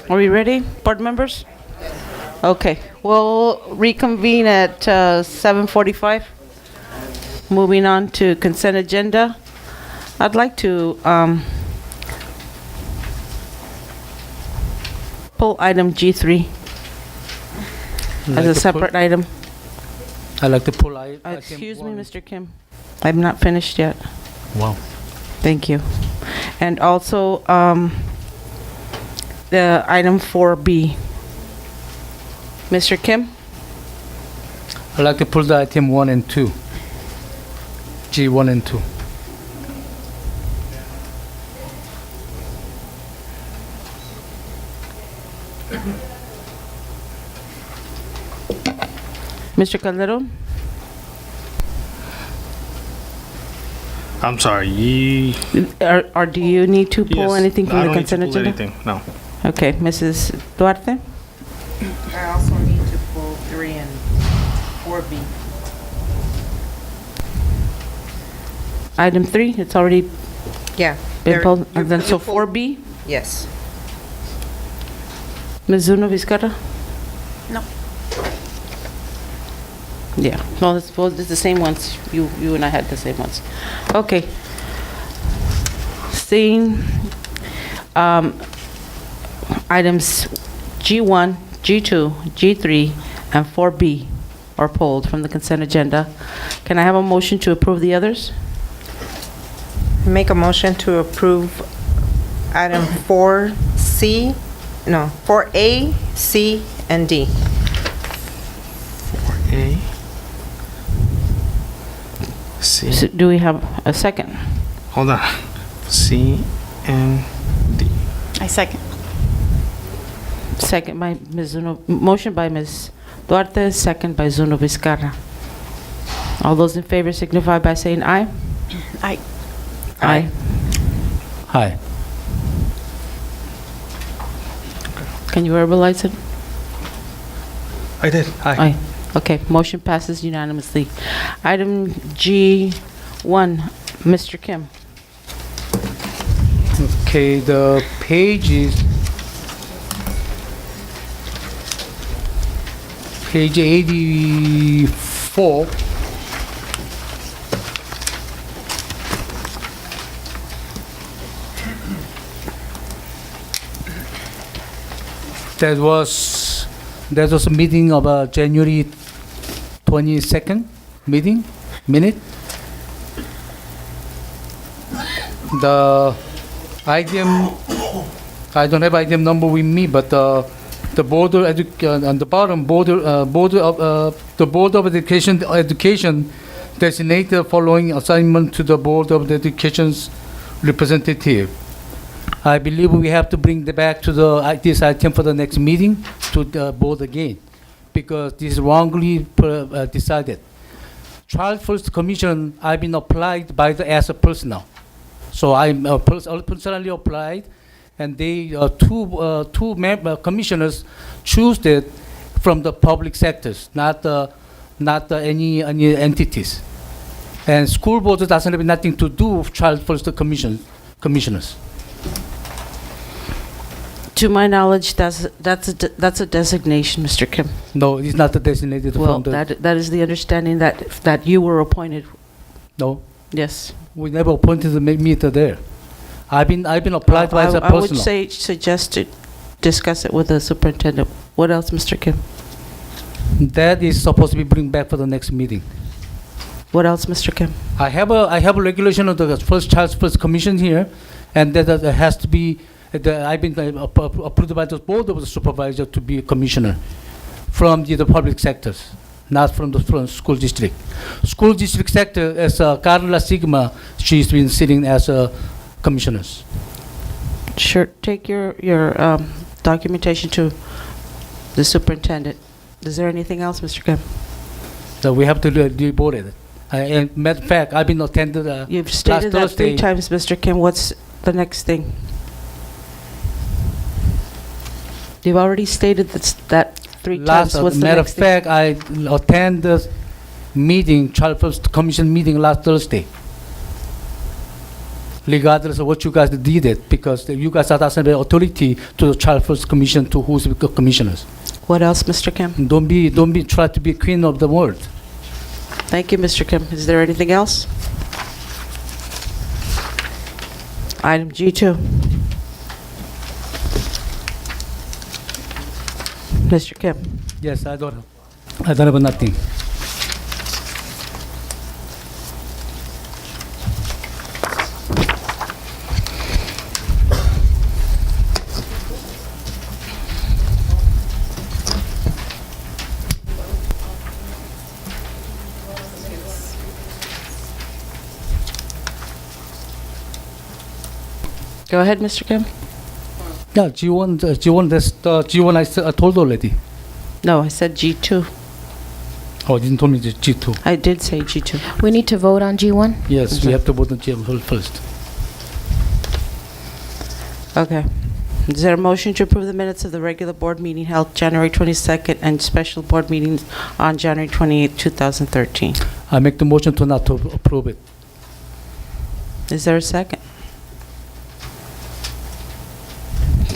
Are we ready, board members? Okay, we'll reconvene at 7:45. Moving on to consent agenda. I'd like to pull item G3 as a separate item. I'd like to pull item Excuse me, one. Mr. Kim. I'm not finished yet. Wow. Thank you. And also, the item 4B. Mr. Kim? I'd like to pull the item 1 and 2. G1 and 2. Mr. Calderon? I'm sorry. Or do you need to pull anything from the consent agenda? Anything. No. Okay, Mrs. Duarte? I also need to pull 3 and 4B. Item 3, it's already Yeah. been pulled. And then, so 4B? Yes. Ms. Zuno Vizcarra? No. Yeah, no, it's the same ones. You and I had the same ones. Okay. Seeing items G1, G2, G3, and 4B are pulled from the consent agenda. Can I have a motion to approve the others? Make a motion to approve item 4C, no, 4A, C, and D. 4A. C. So do we have a second? Hold on. C and D. I second. Second by Ms. Zuno, motion by Ms. Duarte, second by Zuno Vizcarra. All those in favor signify by saying aye. Aye. Aye. Hi. Can you verbalize it? I did. Hi. Aye. Okay, motion passes unanimously. Item G1, Mr. Kim. Okay, the page is page 84. That was a meeting of January 22nd minute. The item, I don't have item number with me, but the board of on the bottom board the board of education designated following assignment to the board of education's representative. I believe we have to bring back to this item for the next meeting to the board again, because this is wrongly decided. Child First Commission, I've been applied by as a personnel. So I'm personally applied, and they two commissioners choose that from the public sectors, not any entities. And school board doesn't have nothing to do with Child First commissioners. To my knowledge, that's a designation, Mr. Kim. No, it's not designated Well, from the. that is the understanding that you were appointed. No, Yes. we never appointed the meter there. I've been applied as a I would personal. suggest to discuss it with the superintendent. What else, Mr. Kim? That is supposed to be bring back for the next meeting. What else, Mr. Kim? I have a regulation of the Child First Commission here, and that has to be. I've been approved by the board of the supervisor to be a commissioner from the public sectors, not from the school district. School district sector, as Carla Sigma, she's been sitting as a commissioners. Sure. Take your documentation to the superintendent. Is there anything else, Mr. Kim? So we have to deboard it. And matter of fact, I've been attended You've stated that Thursday. 3 times, Mr. Kim. What's the next thing? You've already stated that 3 times. What's the matter of next thing? fact, I attended the meeting, Child First Commission meeting last Thursday. regardless of what you guys did it, because you guys are asking the authority to the Child First Commission to who's the commissioners. What else, Mr. Kim? Don't be try to be queen of the world. Thank you, Mr. Kim. Is there anything else? Item G2. Mr. Kim. Yes, I don't have nothing. Go ahead, Mr. Kim. Yeah, G1, that's the G1 I told already. No, I said G2. Oh, you didn't told me the G2. I did say G2. We need to vote on G1? Yes, we have to vote on G1 first. Okay. Is there a motion to approve the minutes of the regular board meeting held January 22nd and special board meetings on January 28th, 2013? I make the motion to not to approve it. Is there a second?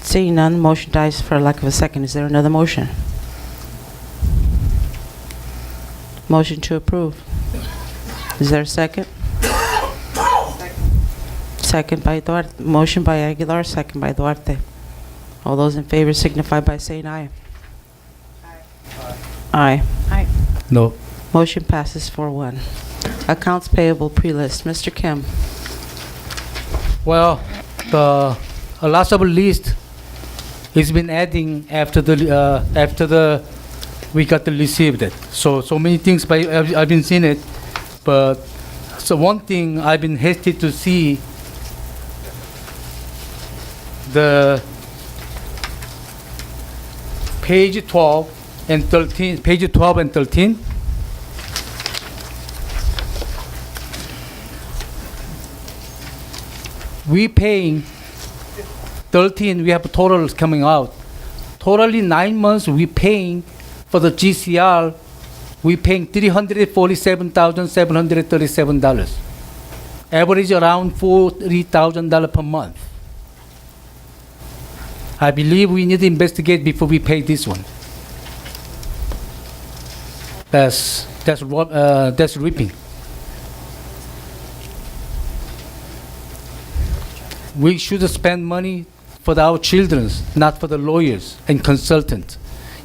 Seeing none, motion dies for lack of a second. Is there another motion? Motion to approve. Is there a second? Second by Duarte. Motion by Aguilar, second by Duarte. All those in favor signify by saying aye. Aye. Aye. No. Motion passes 4-1. Accounts payable pre-list. Mr. Kim. Well, the last of the list has been adding after the we got the received it. So many things, but I've been seeing it. But so one thing I've been hesitant to see the page 12 and 13. Page 12 and 13. We paying 13, we have totals coming out. Totally 9 months we paying for the GCR, we paying $347,737. Average around $40,000 per month. I believe we need to investigate before we pay this one. That's ripping. We should spend money for our children, not for the lawyers and consultants.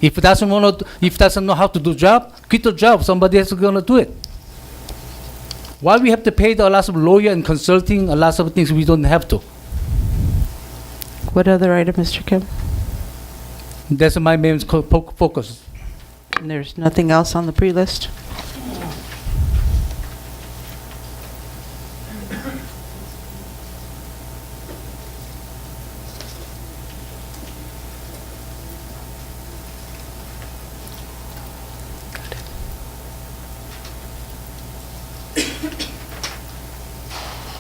If doesn't know how to do job, quit the job. Somebody else is gonna do it. Why we have to pay a lot of lawyer and consulting, a lot of things we don't have to? What other item, Mr. Kim? That's my main focus. And there's nothing else on the pre-list?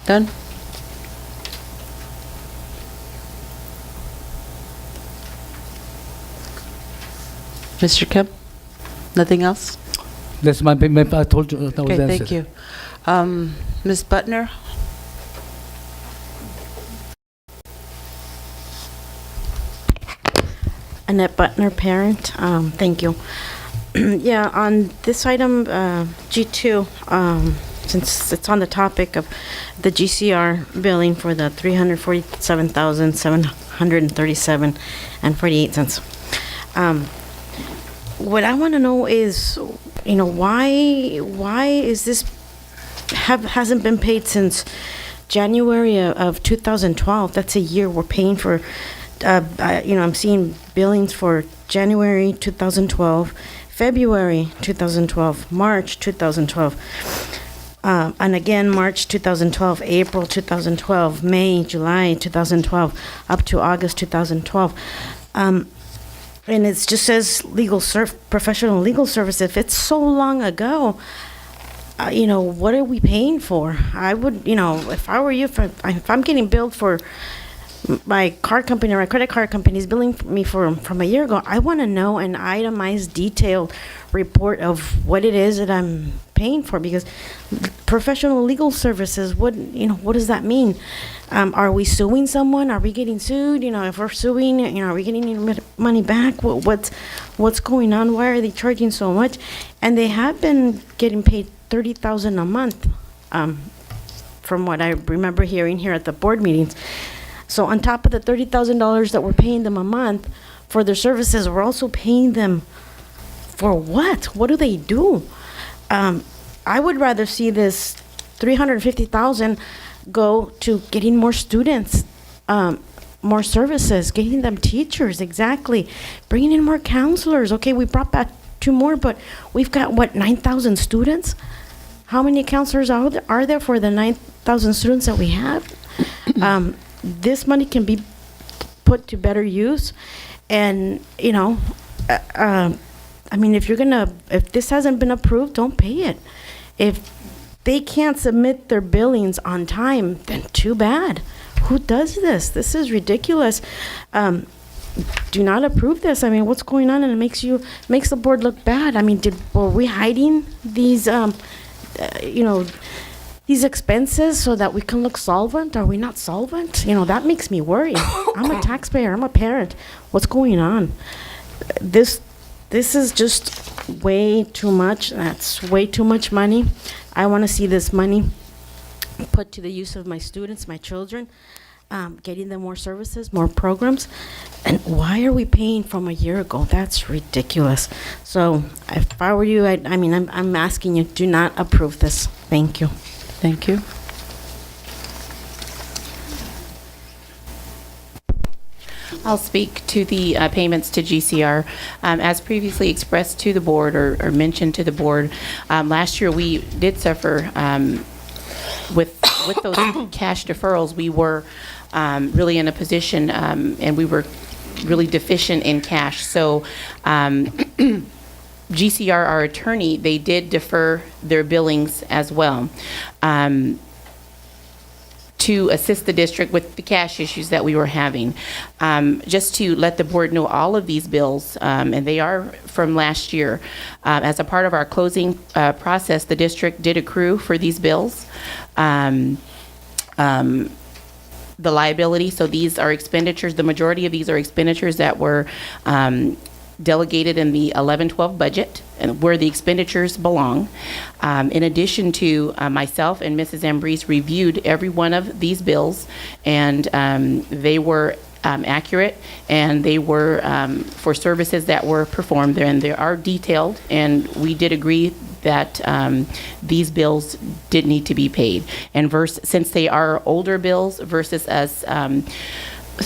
Done? Mr. Kim? Nothing else? That's my I told you that was Okay, the thank answer. you. Ms. Butner? Annette Butner, parent. Thank you. Yeah, on this item, G2, since it's on the topic of the GCR billing for the $347,737 and 48 cents. What I want to know is, why is this hasn't been paid since January of 2012? That's a year we're paying for. I'm seeing billings for January 2012, February 2012, March 2012, and again March 2012, April 2012, May, July 2012, up to August 2012. And it just says professional legal service. If it's so long ago, what are we paying for? I would, if I were you, if I'm getting billed for my car company or my credit card company is billing me from a year ago, I want to know an itemized, detailed report of what it is that I'm paying for, because professional legal services, what does that mean? Are we suing someone? Are we getting sued? If we're suing, are we getting any money back? What's going on? Why are they charging so much? And they have been getting paid $30,000 a month, from what I remember hearing here at the board meetings. So on top of the $30,000 that we're paying them a month for their services, we're also paying them for what? What do they do? I would rather see this $350,000 go to getting more students, more services, getting them teachers, exactly, bringing in more counselors. Okay, we brought back 2 more, but we've got, 9,000 students? How many counselors are there for the 9,000 students that we have? This money can be put to better use. And, if this hasn't been approved, don't pay it. If they can't submit their billings on time, then too bad. Who does this? This is ridiculous. Do not approve this. What's going on? And it makes the board look bad. Were we hiding these, these expenses so that we can look solvent? Are we not solvent? That makes me worry. I'm a taxpayer. I'm a parent. What's going on? This is just way too much. That's way too much money. I want to see this money put to the use of my students, my children, getting them more services, more programs. And why are we paying from a year ago? That's ridiculous. So if I were you, I'm asking you, do not approve this. Thank you. Thank you. I'll speak to the payments to GCR. As previously expressed to the board or mentioned to the board, last year we did suffer with those cash deferrals. We were really in a position and we were really deficient in cash. So GCR, our attorney, they did defer their billings as well. To assist the district with the cash issues that we were having. Just to let the board know, all of these bills, and they are from last year, as a part of our closing process, the district did accrue for these bills. The liability, so these are expenditures, the majority of these are expenditures that were delegated in the 11-12 budget and where the expenditures belong. In addition to myself and Mrs. Ambrose reviewed every one of these bills, and they were accurate, and they were for services that were performed there, and they are detailed, and we did agree that these bills did need to be paid. And since they are older bills versus us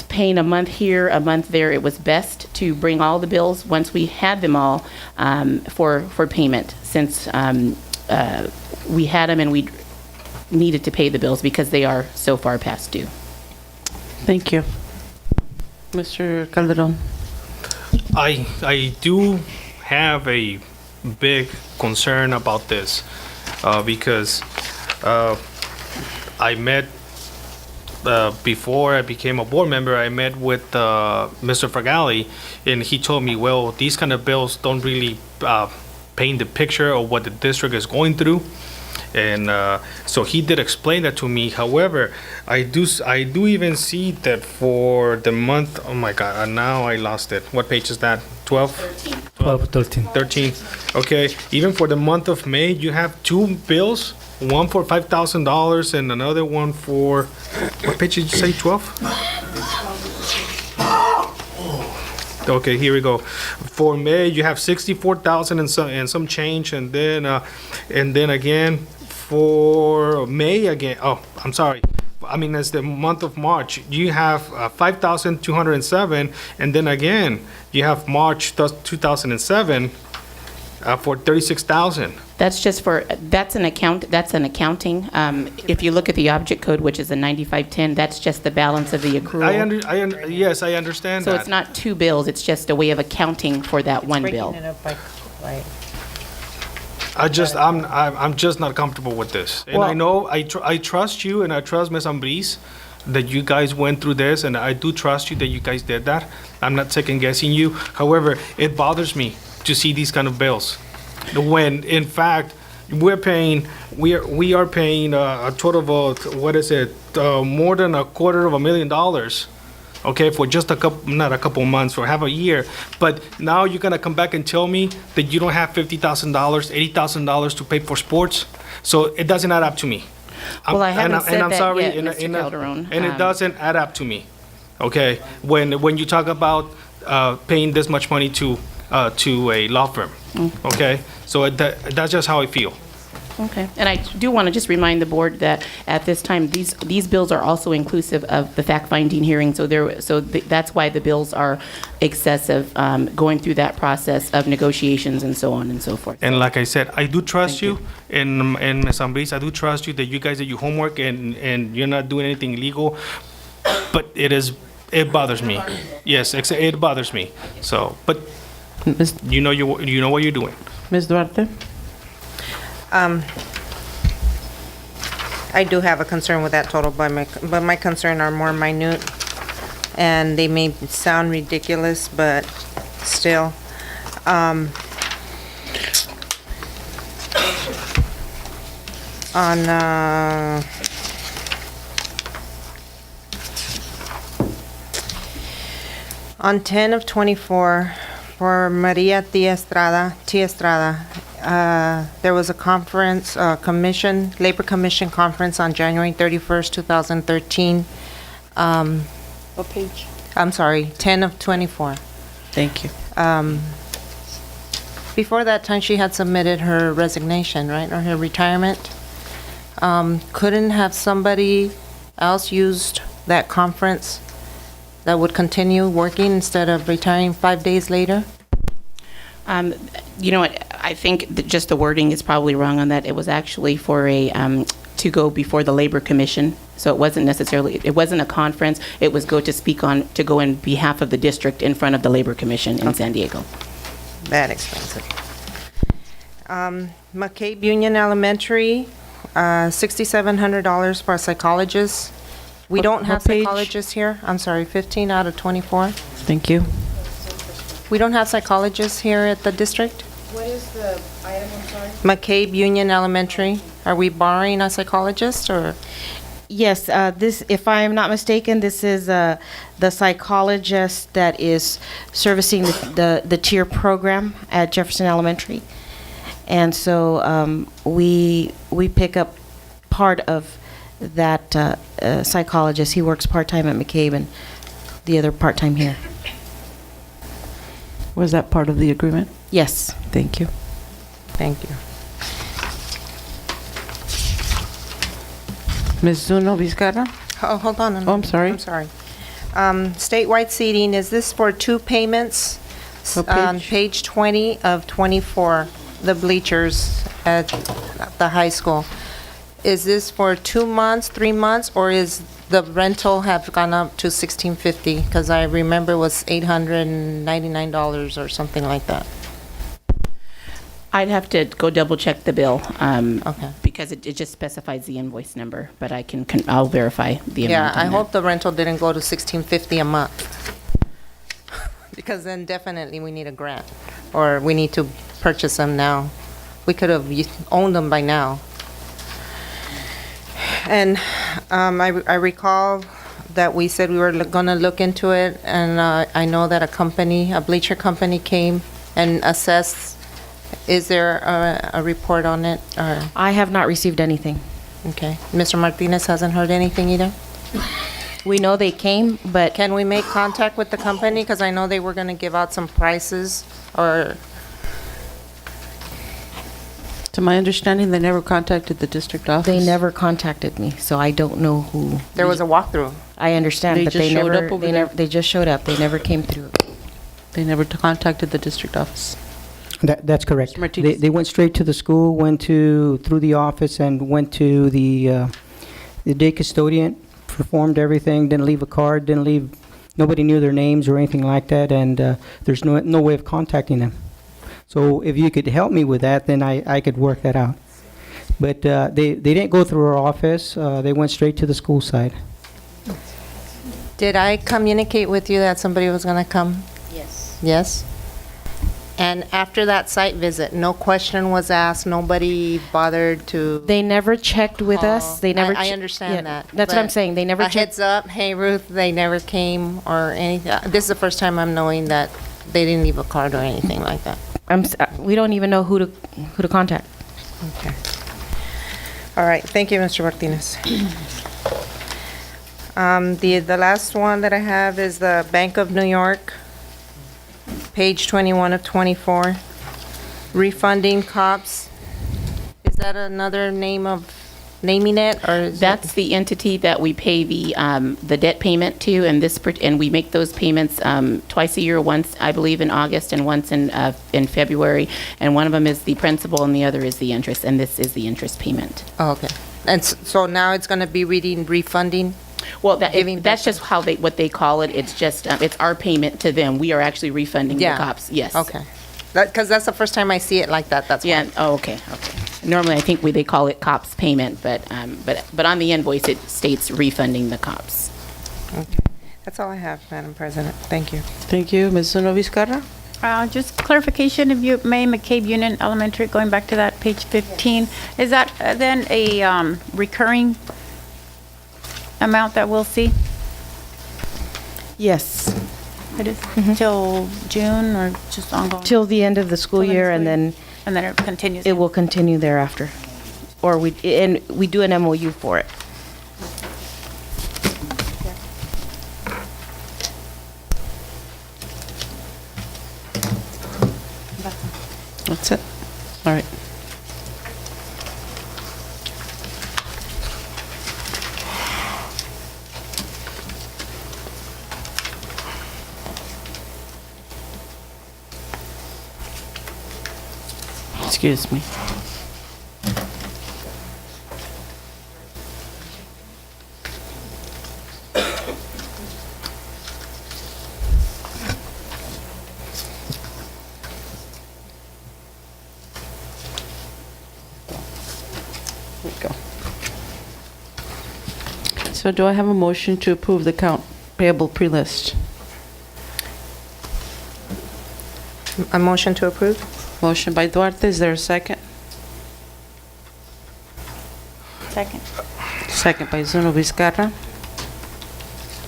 paying a month here, a month there, it was best to bring all the bills once we had them all for payment, since we had them and we needed to pay the bills because they are so far past due. Thank you. Mr. Calderon. I do have a big concern about this because I met before I became a board member, I met with Mr. Fragali, and he told me, well, these kind of bills don't really paint the picture of what the district is going through. And so he did explain that to me. However, I do even see that for the month, oh my God, now I lost it. What page is that? 12? 13. 13. Okay, even for the month of May, you have 2 bills, one for $5,000 and another one for, what page did you say, 12? Okay, here we go. For May, you have 64,000 and some change, and then again for May again. Oh, I'm sorry. I mean, as the month of March, you have 5,207, and then again you have March 2007 for 36,000. That's an accounting. If you look at the object code, which is a 9510, that's just the balance of the accrual. Yes, I understand So that. it's not 2 bills, it's just a way of accounting for that one bill. Breaking it up by I'm just not comfortable with this. And I know, I trust you, and I trust Ms. Ambrose that you guys went through this, and I do trust you that you guys did that. I'm not second guessing you. However, it bothers me to see these kind of bills when in fact we are paying a total of, what is it, more than $250,000, okay, for just not a couple months, for half a year. But now you're gonna come back and tell me that you don't have $50,000, $80,000 to pay for sports? So it doesn't add up to me. Well, I haven't And said I'm that sorry, yet, and- Mr. and- Calderon. And it doesn't add up to me, okay? When you talk about paying this much money to a law firm, okay? So that's just how I feel. Okay, and I do want to just remind the board that at this time, these bills are also inclusive of the fact-finding hearing, that's why the bills are excessive, going through that process of negotiations and so on and so forth. And like I said, I do trust Thank you, and Ms. Ambris, I do trust you that you guys do your homework and you're not doing anything illegal, but it bothers me. Yes, it bothers me. So, but Ms. you know what you're doing. Ms. Duarte? I do have a concern with that total, but my concern are more minute, and they may sound ridiculous, but still. On 10 of 24, for Maria T. Estrada, there was a conference, Labor Commission conference on January 31st, 2013. What page? I'm sorry, 10 of 24. Thank you. Before that time, she had submitted her resignation, right, or her retirement. Couldn't have somebody else used that conference that would continue working instead of retiring 5 days later? You know what, I think that just the wording is probably wrong on that. It was actually for to go before the Labor Commission. So it wasn't a conference. It was to go in behalf of the district in front of the Labor Commission in San Diego. That explains it. McCabe Union Elementary, $6,700 for a psychologist. We don't have what page? psychologists here. I'm sorry, 15 out of 24. Thank you. We don't have psychologists here at the district? What is the item, I'm sorry? McCabe Union Elementary. Are we borrowing a psychologist, or? Yes, this, if I am not mistaken, this is the psychologist that is servicing the tier program at Jefferson Elementary. And so we pick up part of that psychologist. He works part-time at McCabe and the other part-time here. Was that part of the agreement? Yes. Thank you. Thank you. Ms. Zuno Vizcarra? Oh, hold on. Oh, I'm sorry. I'm sorry. Statewide seating, is this for 2 payments? What On page? page 20 of 24, the bleachers at the high school. Is this for 2 months, 3 months, or is the rental have gone up to $1,650? Because I remember it was $899 or something like that. I'd have to go double check the bill, Okay. because it just specifies the invoice number, but I'll verify the amount. Yeah, I on hope the rental didn't go to $1,650 a month. Because then definitely we need a grant, or we need to purchase them now. We could have owned them by now. And I recall that we said we were gonna look into it, and I know that a bleacher company came and assessed. Is there a report on it, or? I have not received anything. Okay. Mr. Martinez hasn't heard anything either? We know they came, but Can we make contact with the company? Because I know they were going to give out some prices, or, To my understanding, they never contacted the district office. they never contacted me, so I don't know who. there was a walkthrough. I understand, They but just they showed never, up over they there? never, they just showed up. They never came through. They never contacted the district office. That's correct. Mr. Martinez. They went straight to the school, through the office, and went to the day custodian, performed everything, didn't leave a card, nobody knew their names or anything like that, and there's no way of contacting them. So if you could help me with that, then I could work that out. But they didn't go through our office, they went straight to the school side. Did I communicate with you that somebody was going to come? Yes. Yes? And after that site visit, no question was asked, nobody bothered to They never checked with us. call? They never. I che- understand yeah, that. That's what I'm but saying. They never a checked. heads up, hey, Ruth, they never came or anything. This is the first time I'm knowing that they didn't leave a card or anything like that. We don't even know who to contact. Okay. All right, thank you, Mr. Martinez. The last one that I have is the Bank of New York, page 21 of 24, refunding cops. Is that another name of naming it, or is it? That's the entity that we pay the debt payment to, and and we make those payments twice a year, once, I believe, in August and once in February. And one of them is the principal and the other is the interest, and this is the interest payment. Oh, okay. And so now it's going to be reading refunding? Well, Giving that's back- just what they call it. It's just, it's our payment to them. We are actually refunding the Yeah. cops, yes. Okay. Because that's the first time I see it like that, that's why. Yeah, oh, okay. Normally, I think they call it cops payment, but on the invoice, it states refunding the cops. Okay. That's all I have, Madam President. Thank you. Thank you. Ms. Zuno Vizcarra? Just clarification, if you may, McCabe Union Elementary, going back to that, page 15, is that then a recurring amount that we'll see? Yes, It is till June or just ongoing? till the end of the school Till the year, school and year. then And then it continues? it will continue thereafter. Or we do an MOU for it. That's it? All right. Excuse me. There we go. So do I have a motion to approve the account payable pre-list? A motion to approve? Motion by Duarte, is there a second? Second. Second by Zuno Vizcarra.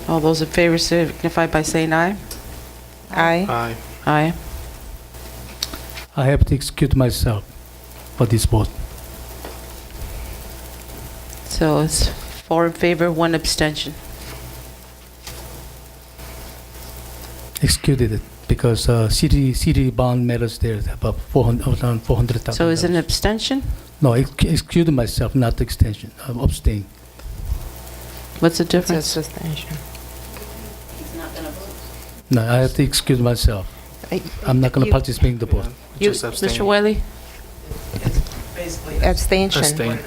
All those in favor signify by saying aye. Aye. Aye. Aye. I have to excuse myself for this vote. So it's 4 in favor, 1 abstention. Excused it because city bond matters there about 400,000. So is it an abstention? No, excuse myself, not the extension. Abstain. What's the It's a difference? suspension. No, I have to excuse myself. I'm not going to You- participate in the vote. You, Just abstain. Mr. Wiley? Abstention. Abstain.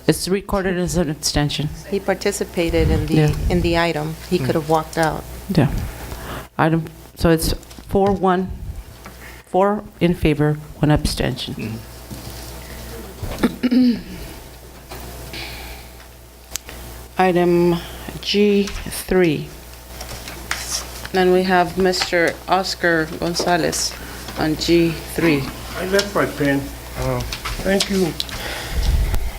It's recorded as an abstention. He participated in Yeah. the item. He could have walked out. Yeah. Item, so it's 4-1, 4 in favor, 1 abstention. Item G3. Then we have Mr. Oscar Gonzalez on G3. I left my pen. Thank you,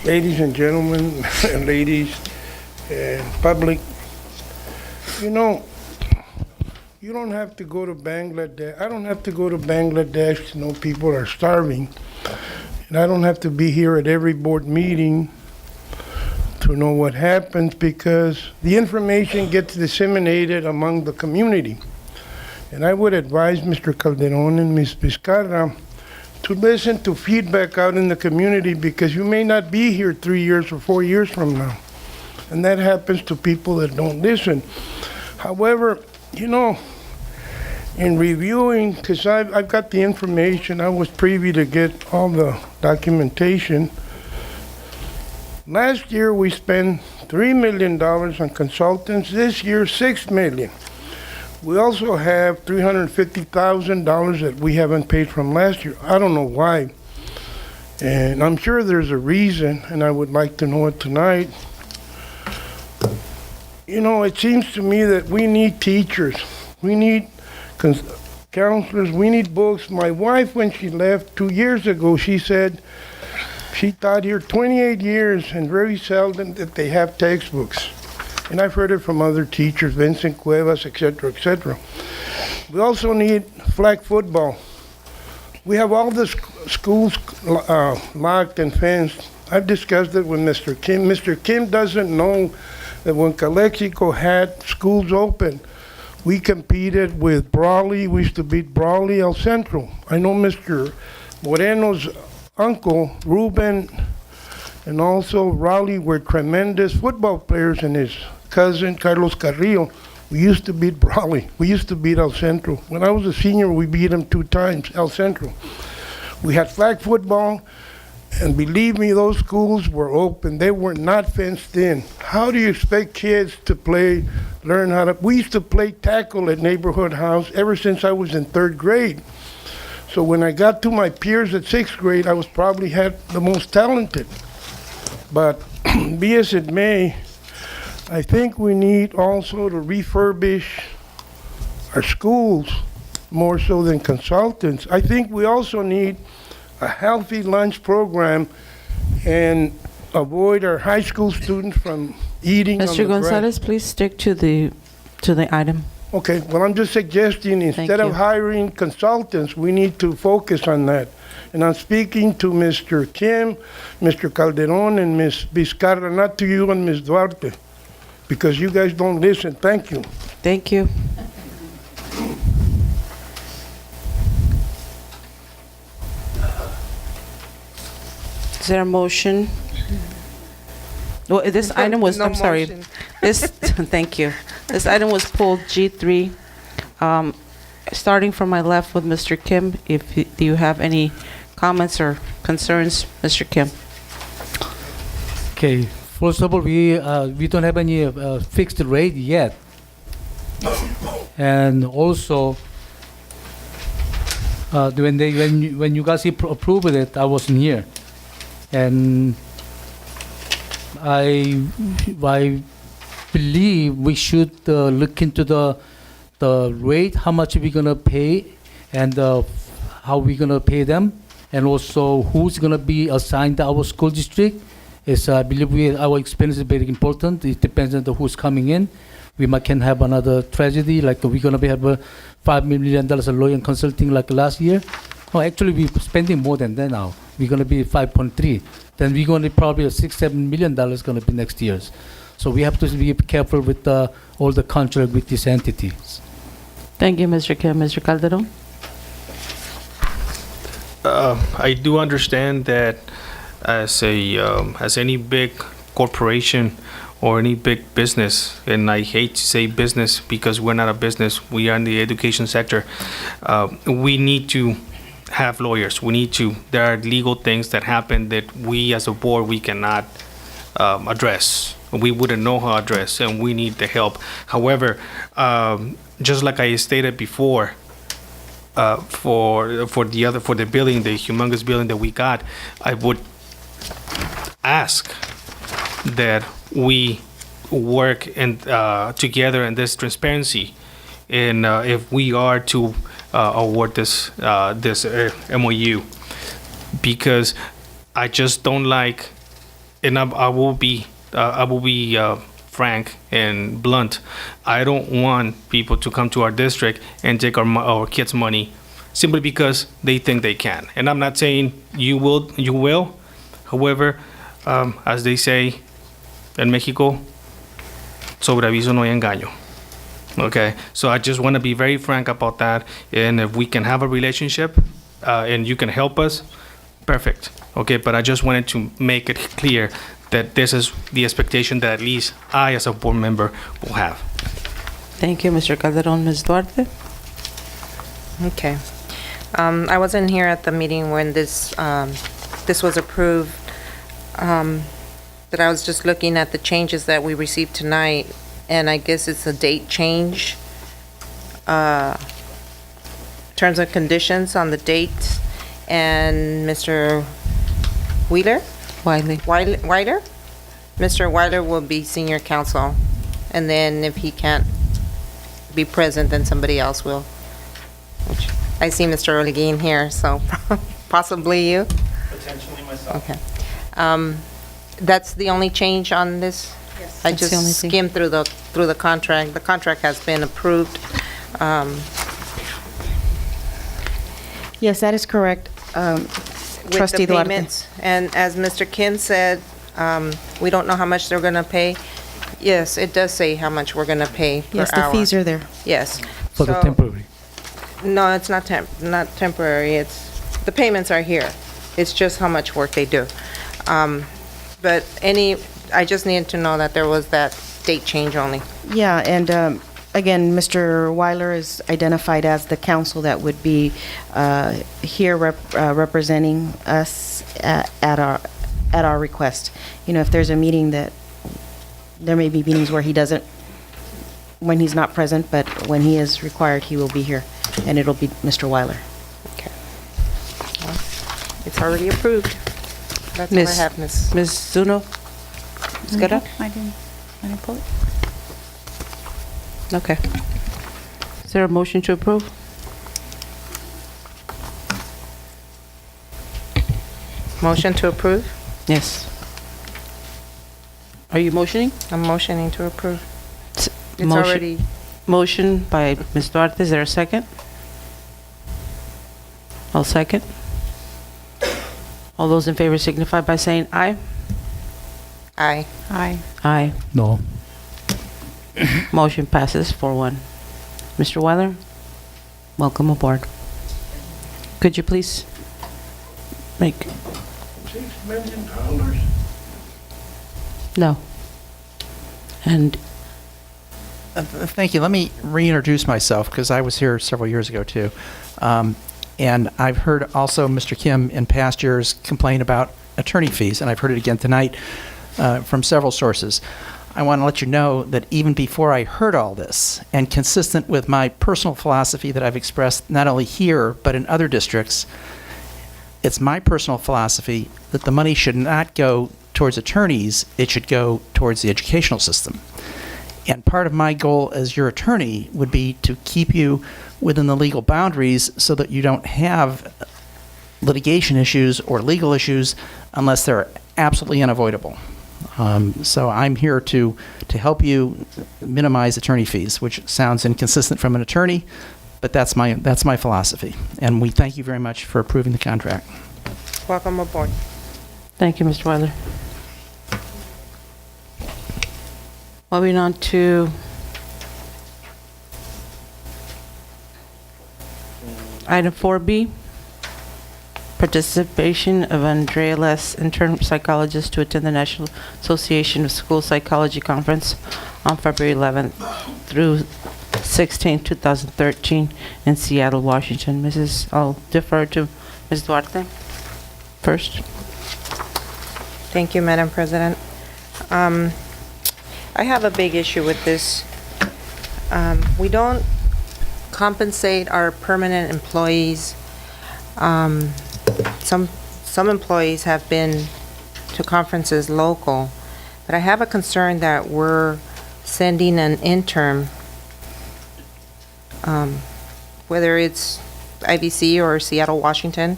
ladies and gentlemen, and ladies, and public. You know, you don't have to go to Bangladesh. I don't have to go to Bangladesh to know people are starving. And I don't have to be here at every board meeting to know what happens because the information gets disseminated among the community. And I would advise Mr. Calderon and Ms. Vizcarra to listen to feedback out in the community because you may not be here 3 years or 4 years from now. And that happens to people that don't listen. However, you know, in reviewing, because I've got the information, I was privy to get all the documentation. Last year, we spent $3 million on consultants. This year, $6 million. We also have $350,000 that we haven't paid from last year. I don't know why. And I'm sure there's a reason, and I would like to know it tonight. You know, it seems to me that we need teachers. We need counselors, we need books. My wife, when she left 2 years ago, she said she taught here 28 years and very seldom that they have textbooks. And I've heard it from other teachers, Vincent Cuevas, et cetera, et cetera. We also need flag football. We have all the schools locked and fenced. I've discussed it with Mr. Kim. Mr. Kim doesn't know that when Calexico had schools open, we competed with Brawley. We used to beat Brawley El Centro. I know Mr. Moreno's uncle, Ruben, and also Raleigh were tremendous football players, and his cousin, Carlos Carrillo. We used to beat Brawley. We used to beat El Centro. When I was a senior, we beat them 2 times, El Centro. We had flag football, and believe me, those schools were open. They were not fenced in. How do you expect kids to learn how to... We used to play tackle at Neighborhood House ever since I was in 3rd grade. So when I got to my peers at 6th grade, I was probably had the most talented. But be as it may, I think we need also to refurbish our schools more so than consultants. I think we also need a healthy lunch program and avoid our high school students from eating on the Mr. grass. Gonzalez, please stick to the item. Okay, well, I'm just suggesting instead you. of hiring consultants, we need to focus on that. And I'm speaking to Mr. Kim, Mr. Calderon, and Ms. Vizcarra, not to you and Ms. Duarte, because you guys don't listen. Thank you. Thank you. Is there a motion? Well, this item was, No I'm sorry. motion. This, thank you. This item was pulled G3. Starting from my left with Mr. Kim, do you have any comments or concerns, Mr. Kim? Okay, first of all, we don't have any fixed rate yet. And also, when you guys approved it, I wasn't here. And I believe we should look into the rate, how much we're gonna pay, and how we're gonna pay them, and also who's gonna be assigned to our school district. Is I believe our expense is very important. It depends on who's coming in. We can have another tragedy, like we're gonna have $5 million of lawyer and consulting like last year. No, actually we're spending more than that now. We're gonna be 5.3. Then we're gonna probably $6-7 million gonna be next year's. So we have to be careful with all the contract with these entities. Thank you, Mr. Kim. Mr. Calderon? I do understand that as any big corporation or any big business, and I hate to say business because we're not a business, we are in the education sector, we need to have lawyers. There are legal things that happen that we as a board, we cannot address. We wouldn't know how to address, and we need the help. However, just like I stated before, for the billing, the humongous billing that we got, I would ask that we work together in this transparency, and if we are to award this MOU, because I just don't like, and I will be frank and blunt. I don't want people to come to our district and take our kids' money simply because they think they can. And I'm not saying you will. However, as they say in Mexico, sobre aviso no hay engaño. Okay, so I just want to be very frank about that. And if we can have a relationship and you can help us, perfect. Okay, but I just wanted to make it clear that this is the expectation that at least I, as a board member, will have. Thank you, Mr. Calderon. Ms. Duarte? Okay. I wasn't here at the meeting when this was approved, but I was just looking at the changes that we received tonight, and I guess it's a date change. Terms and conditions on the date, and Mr. Wheeler? Wiley. Weiler? Mr. Weiler will be senior counsel, and then if he can't be present, then somebody else will. which I see Mr. Oliguin here, so possibly you? Potentially myself. Okay. That's the only change on this? Yes. I That's the only just thing. skimmed through the contract. The contract has been approved. Yes, that is correct. With Trustee the Duarte. payments. And as Mr. Kim said, we don't know how much they're going to pay. Yes, it does say how much we're going to pay per hour. Yes, the fees are there. Yes. For the So- temporary. No, it's not not temporary. The payments are here. It's just how much work they do. But I just needed to know that there was that date change only. Yeah, and again, Mr. Weiler is identified as the counsel that would be here representing us at our request. You know, if there's a meeting there may be meetings where he doesn't, when he's not present, but when he is required, he will be here, and it'll be Mr. Weiler. Okay. Well, it's already approved. That's all I Miss- have, Miss. Ms. Zuno? Ms. Guerra? I didn't pull it. Okay. Is there a motion to approve? Motion to approve? Yes. Are you motioning? I'm motioning to approve. S- It's motion- already, Motion by Ms. Duarte, is there a second? I'll second. All those in favor signify by saying aye. aye. Aye. Aye. No. Motion passes 4-1. Mr. Weiler, welcome aboard. Could you please make, $6 million? no. And Thank you. Let me reintroduce myself because I was here several years ago too. And I've heard also Mr. Kim in past years complain about attorney fees, and I've heard it again tonight from several sources. I want to let you know that even before I heard all this, and consistent with my personal philosophy that I've expressed not only here but in other districts, it's my personal philosophy that the money should not go towards attorneys, it should go towards the educational system. And part of my goal as your attorney would be to keep you within the legal boundaries so that you don't have litigation issues or legal issues unless they're absolutely unavoidable. So I'm here to help you minimize attorney fees, which sounds inconsistent from an attorney, but that's my philosophy. And we thank you very much for approving the contract. Welcome aboard. thank you, Mr. Weiler. Moving on to item 4B, participation of Andrea Les, intern psychologist, to attend the National Association of School Psychology Conference on February 11th through 16th, 2013 in Seattle, Washington. I'll defer to Ms. Duarte first. Thank you, Madam President. I have a big issue with this. We don't compensate our permanent employees. Some employees have been to conferences local, but I have a concern that we're sending an intern, whether it's IBC or Seattle, Washington.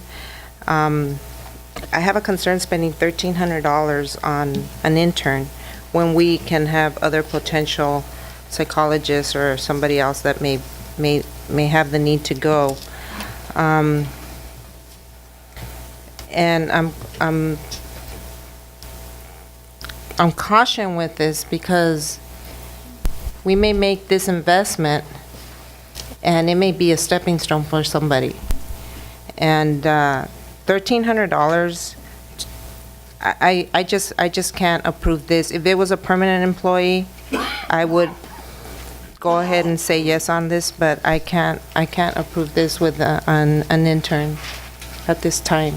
I have a concern spending $1,300 on an intern when we can have other potential psychologists or somebody else that may have the need to go. And I'm cautioned with this because we may make this investment and it may be a stepping stone for somebody. And $1,300, I just can't approve this. If it was a permanent employee, I would go ahead and say yes on this, but I can't approve this with an intern at this time.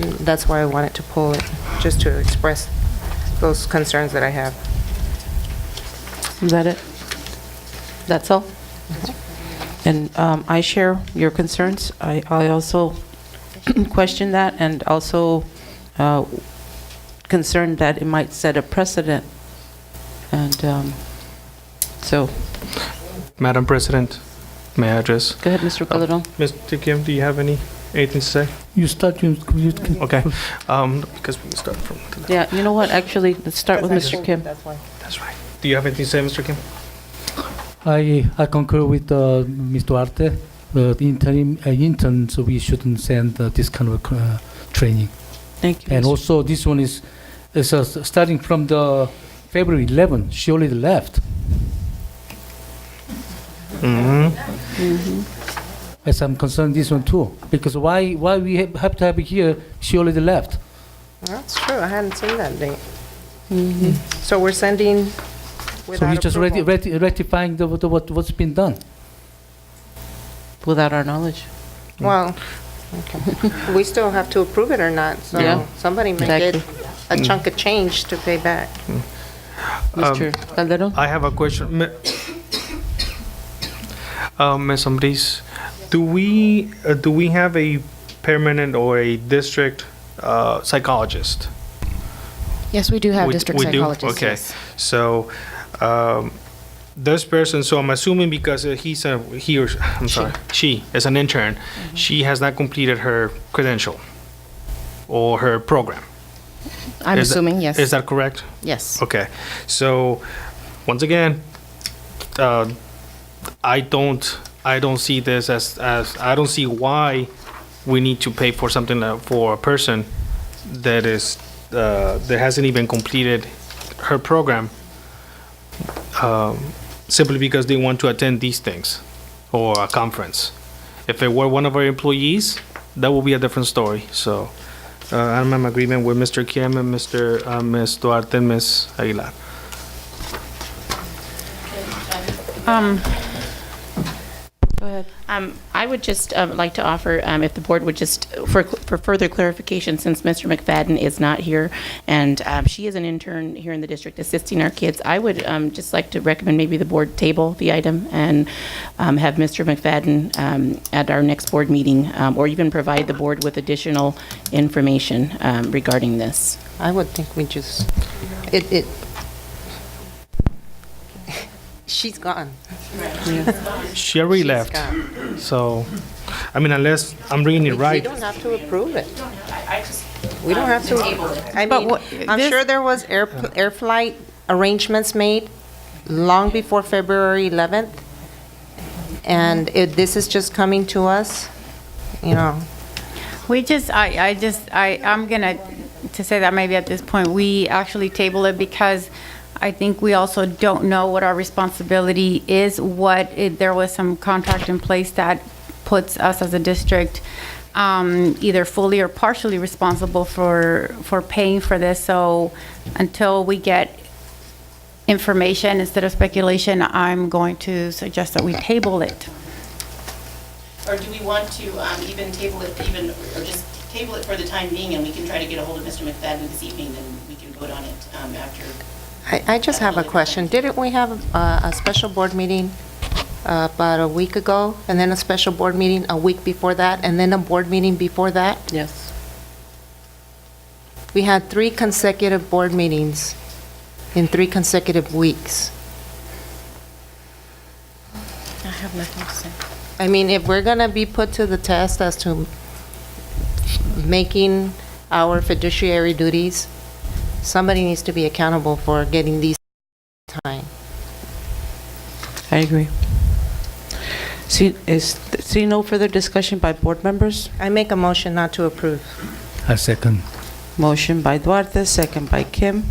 And that's why I wanted to pull it, just to express those concerns that I have. Is that it? That's all? And I share your concerns. I also question that, and also concerned that it might set a precedent. And so, Madam President, may I address? Go ahead, Mr. Calderon. Mr. Kim, do you have anything to say? You start, you can. Okay, because we can start from the left. Yeah, you know what, actually, let's start with Mr. Kim. That's why. That's right. Do you have anything to say, Mr. Kim? I concur with Ms. Duarte. The interns, we shouldn't send this kind of training. Thank you. And Mr. also, this one is starting from the February 11. She already left. Mm-hmm. As I'm concerned, this one too, because why we have to have it here? She already left. That's true, I hadn't seen that date. So we're sending So without we're just approval? rectifying what's been done. Without our knowledge. Well, okay. We still have to approve it or not, so Yeah. somebody may get Exactly. a chunk of change to pay back. Mr. Calderon? I have a question. Ms. Ambriz, do we have a permanent or a district psychologist? Yes, we do have We- district we do? psychologists. Okay. yes. So, this person, so I'm assuming because she is an intern, she has not completed her credential or her program. I'm Is that- assuming, yes. Is that correct? Yes. Okay. So, once again, I don't see this as I don't see why we need to pay for something for a person that is that hasn't even completed her program, simply because they want to attend these things or a conference. If it were one of our employees, that would be a different story. So, I'm in agreement with Mr. Kim and Ms. Duarte and Ms. Aguilar. Go ahead. I would just like to offer, if the board would just, for further clarification, since Mr. McFadden is not here, and she is an intern here in the district assisting our kids, I would just like to recommend maybe the board table the item and have Mr. McFadden at our next board meeting, or even provide the board with additional information regarding this. I would think we just, she's gone. She already left. gone. So, I mean, unless I'm reading it We right. don't have to approve it. We don't have to. I But mean, what- I'm this- sure there was air flight arrangements made long before February 11th. And this is just coming to us, you know. We just, I'm gonna, to say that maybe at this point, we actually table it because I think we also don't know what our responsibility is, there was some contract in place that puts us as a district either fully or partially responsible for paying for this. So until we get information instead of speculation, I'm going to suggest that we table it. Or do we want to even table it, or just table it for the time being, and we can try to get a hold of Mr. McFadden this evening, and we can vote on it after. I just have a question. Didn't we have a special board meeting about a week ago, and then a special board meeting a week before that, and then a board meeting before that? Yes. We had 3 consecutive board meetings in 3 consecutive weeks. I have nothing to say. I mean, if we're going to be put to the test as to making our fiduciary duties, somebody needs to be accountable for getting these time. I agree. See no further discussion by board members? I make a motion not to approve. I second. Motion by Duarte, second by Kim.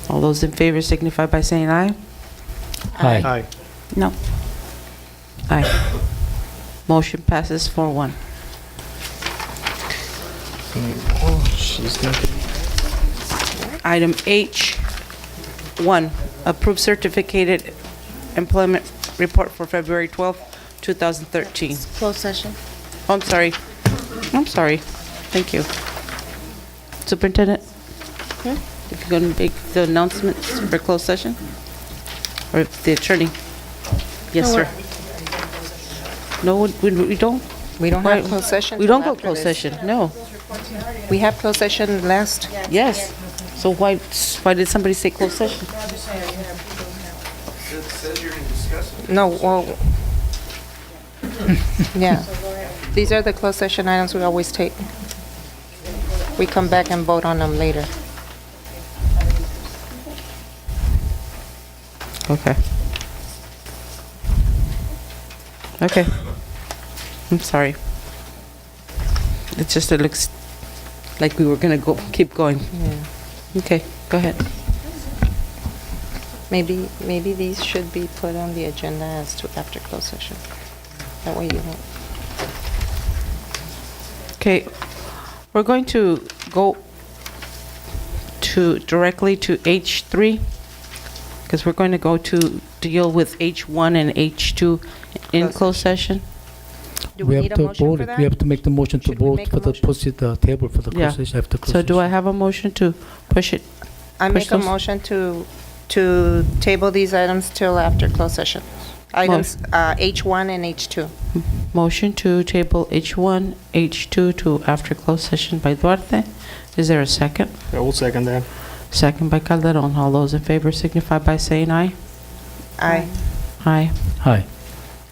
All those in favor signify by saying aye. Aye. Hi. No. Aye. Motion passes 4-1. Item H1, approve certificated employment report for February 12, 2013. Closed session? Oh, I'm sorry. Thank you. Superintendent? If you're going to make the announcements for closed session? Or the attorney? Yes, sir. No, we don't? We don't have closed session? We don't till go after closed this. session, no. We have closed session last? Yes. So why did somebody say closed session? It says you're in discussion. No, well, yeah. These are the closed session items we always take. We come back and vote on them later. Okay. Okay. I'm sorry. It's just, it looks like we were gonna keep going. Yeah. Okay, go ahead. Maybe these should be put on the agenda as to after closed session. That way you won't. Okay, we're going to go directly to H3, because we're going to go to deal with H1 and H2 in closed session. Do we need a motion for that? We have to make the motion to Should we vote make a for the, motion? push it, the table for the Yeah. closed session after closed So session. do I have a motion to push it? I make a those? motion to table these items till after closed session. Items H1 and H2. Motion to table H1, H2 to after closed session by Duarte. Is there a second? I will second that. Second by Calderon. All those in favor signify by saying aye. Aye. Aye. Hi.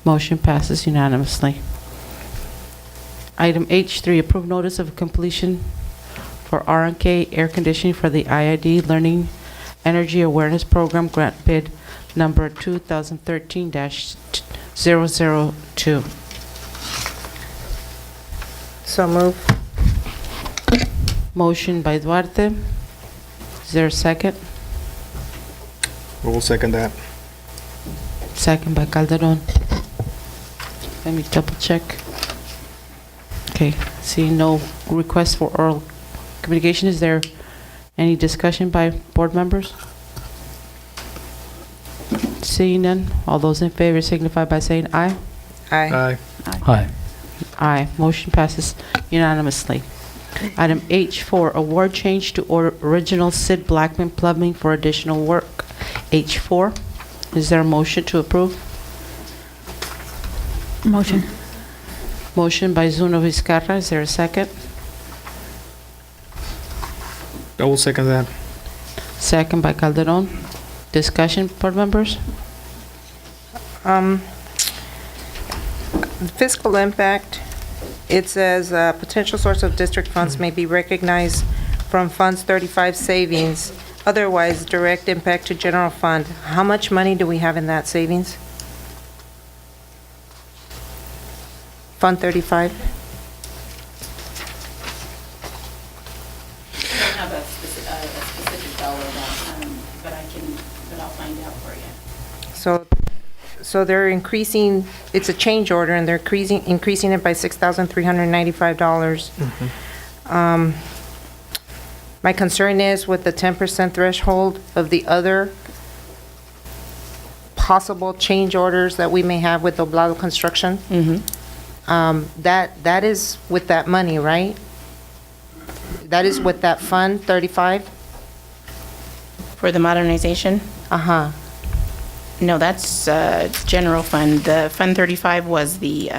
Motion passes unanimously. Item H3, approve notice of completion for R&K air conditioning for the IID Learning Energy Awareness Program grant bid number 2013-002. So move. Motion by Duarte. Is there a second? I will second that. Second by Calderon. Let me double check. Okay, seeing no request for oral communication, is there any discussion by board members? Seeing none, all those in favor signify by saying aye. Aye. Aye. Hi. Aye, motion passes unanimously. Item H4, award change to original Sid Blackman Plumbing for additional work. H4, is there a motion to approve? Motion. Motion by Zuno Vizcarra, is there a second? I will second that. Second by Calderon. Discussion, board members? Fiscal impact, it says potential source of district funds may be recognized from Funds 35 savings, otherwise direct impact to general fund. How much money do we have in that savings? Fund 35? I don't have a specific dollar amount, but I'll find out for you. So they're increasing, it's a change order, and they're increasing it by $6,395. My concern is with the 10% threshold of the other possible change orders that we may have with Doblado Construction. That is with that money, right? That is with that Fund 35? For the modernization? Uh-huh. No, that's general fund. The Fund 35 was the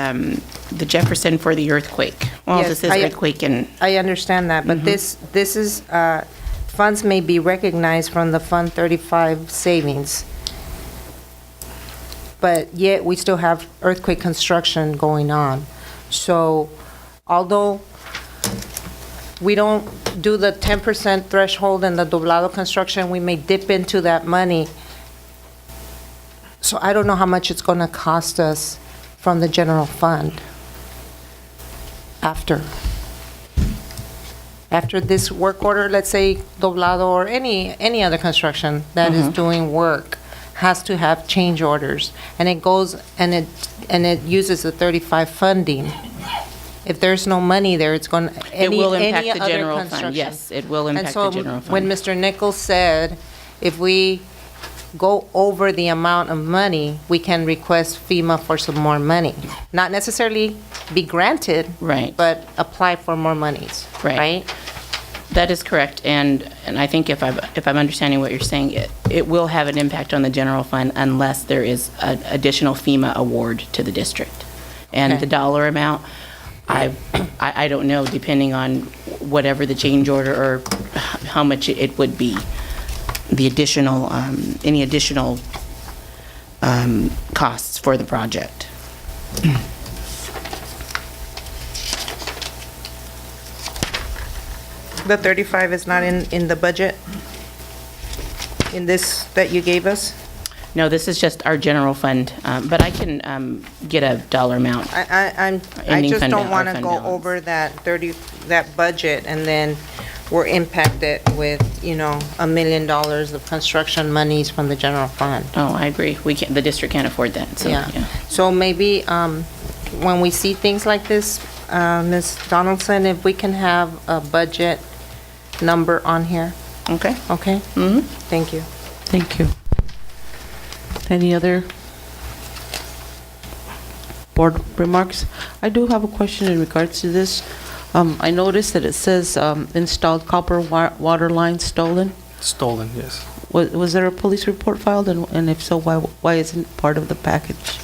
Jefferson for the earthquake. Well, Yes, this is I- earthquake and, I understand that, but this is, funds may be recognized from the Fund 35 savings. But yet, we still have earthquake construction going on. So although we don't do the 10% threshold in the Doblado construction, we may dip into that money. So I don't know how much it's going to cost us from the general fund after this work order, let's say Doblado or any other construction that is doing work has to have change orders, and it goes and it uses the 35 funding. If there's no money there, it's going to it will any impact the other general fund. construction. Yes, it will impact the general And so when fund. Mr. Nichols said, if we go over the amount of money, we can request FEMA for some more money. Not necessarily be granted, Right. but apply for more monies, Right. right? That is correct, and I think if I'm understanding what you're saying, it will have an impact on the general fund unless there is an additional FEMA award to the district. And Okay. the dollar amount, I don't know, depending on whatever the change order or how much it would be. The additional, any additional costs for the project. The 35 is not in the budget? In this that you gave us? No, this is just our general fund, but I can get a dollar amount. I Ending just fund don't ba- or want to fund go balance. over that budget, and then we're impacted with, $1 million of construction monies from the general fund. Oh, I agree. We can't, the district can't afford that, so, Yeah. yeah. So maybe, when we see things like this, Ms. Donaldson, if we can have a budget number on here, Okay. okay? Mm-hmm. Thank you. Thank you. Any other board remarks? I do have a question in regards to this. I noticed that it says installed copper water line stolen. Stolen, yes. Was there a police report filed, and if so, why isn't it part of the package?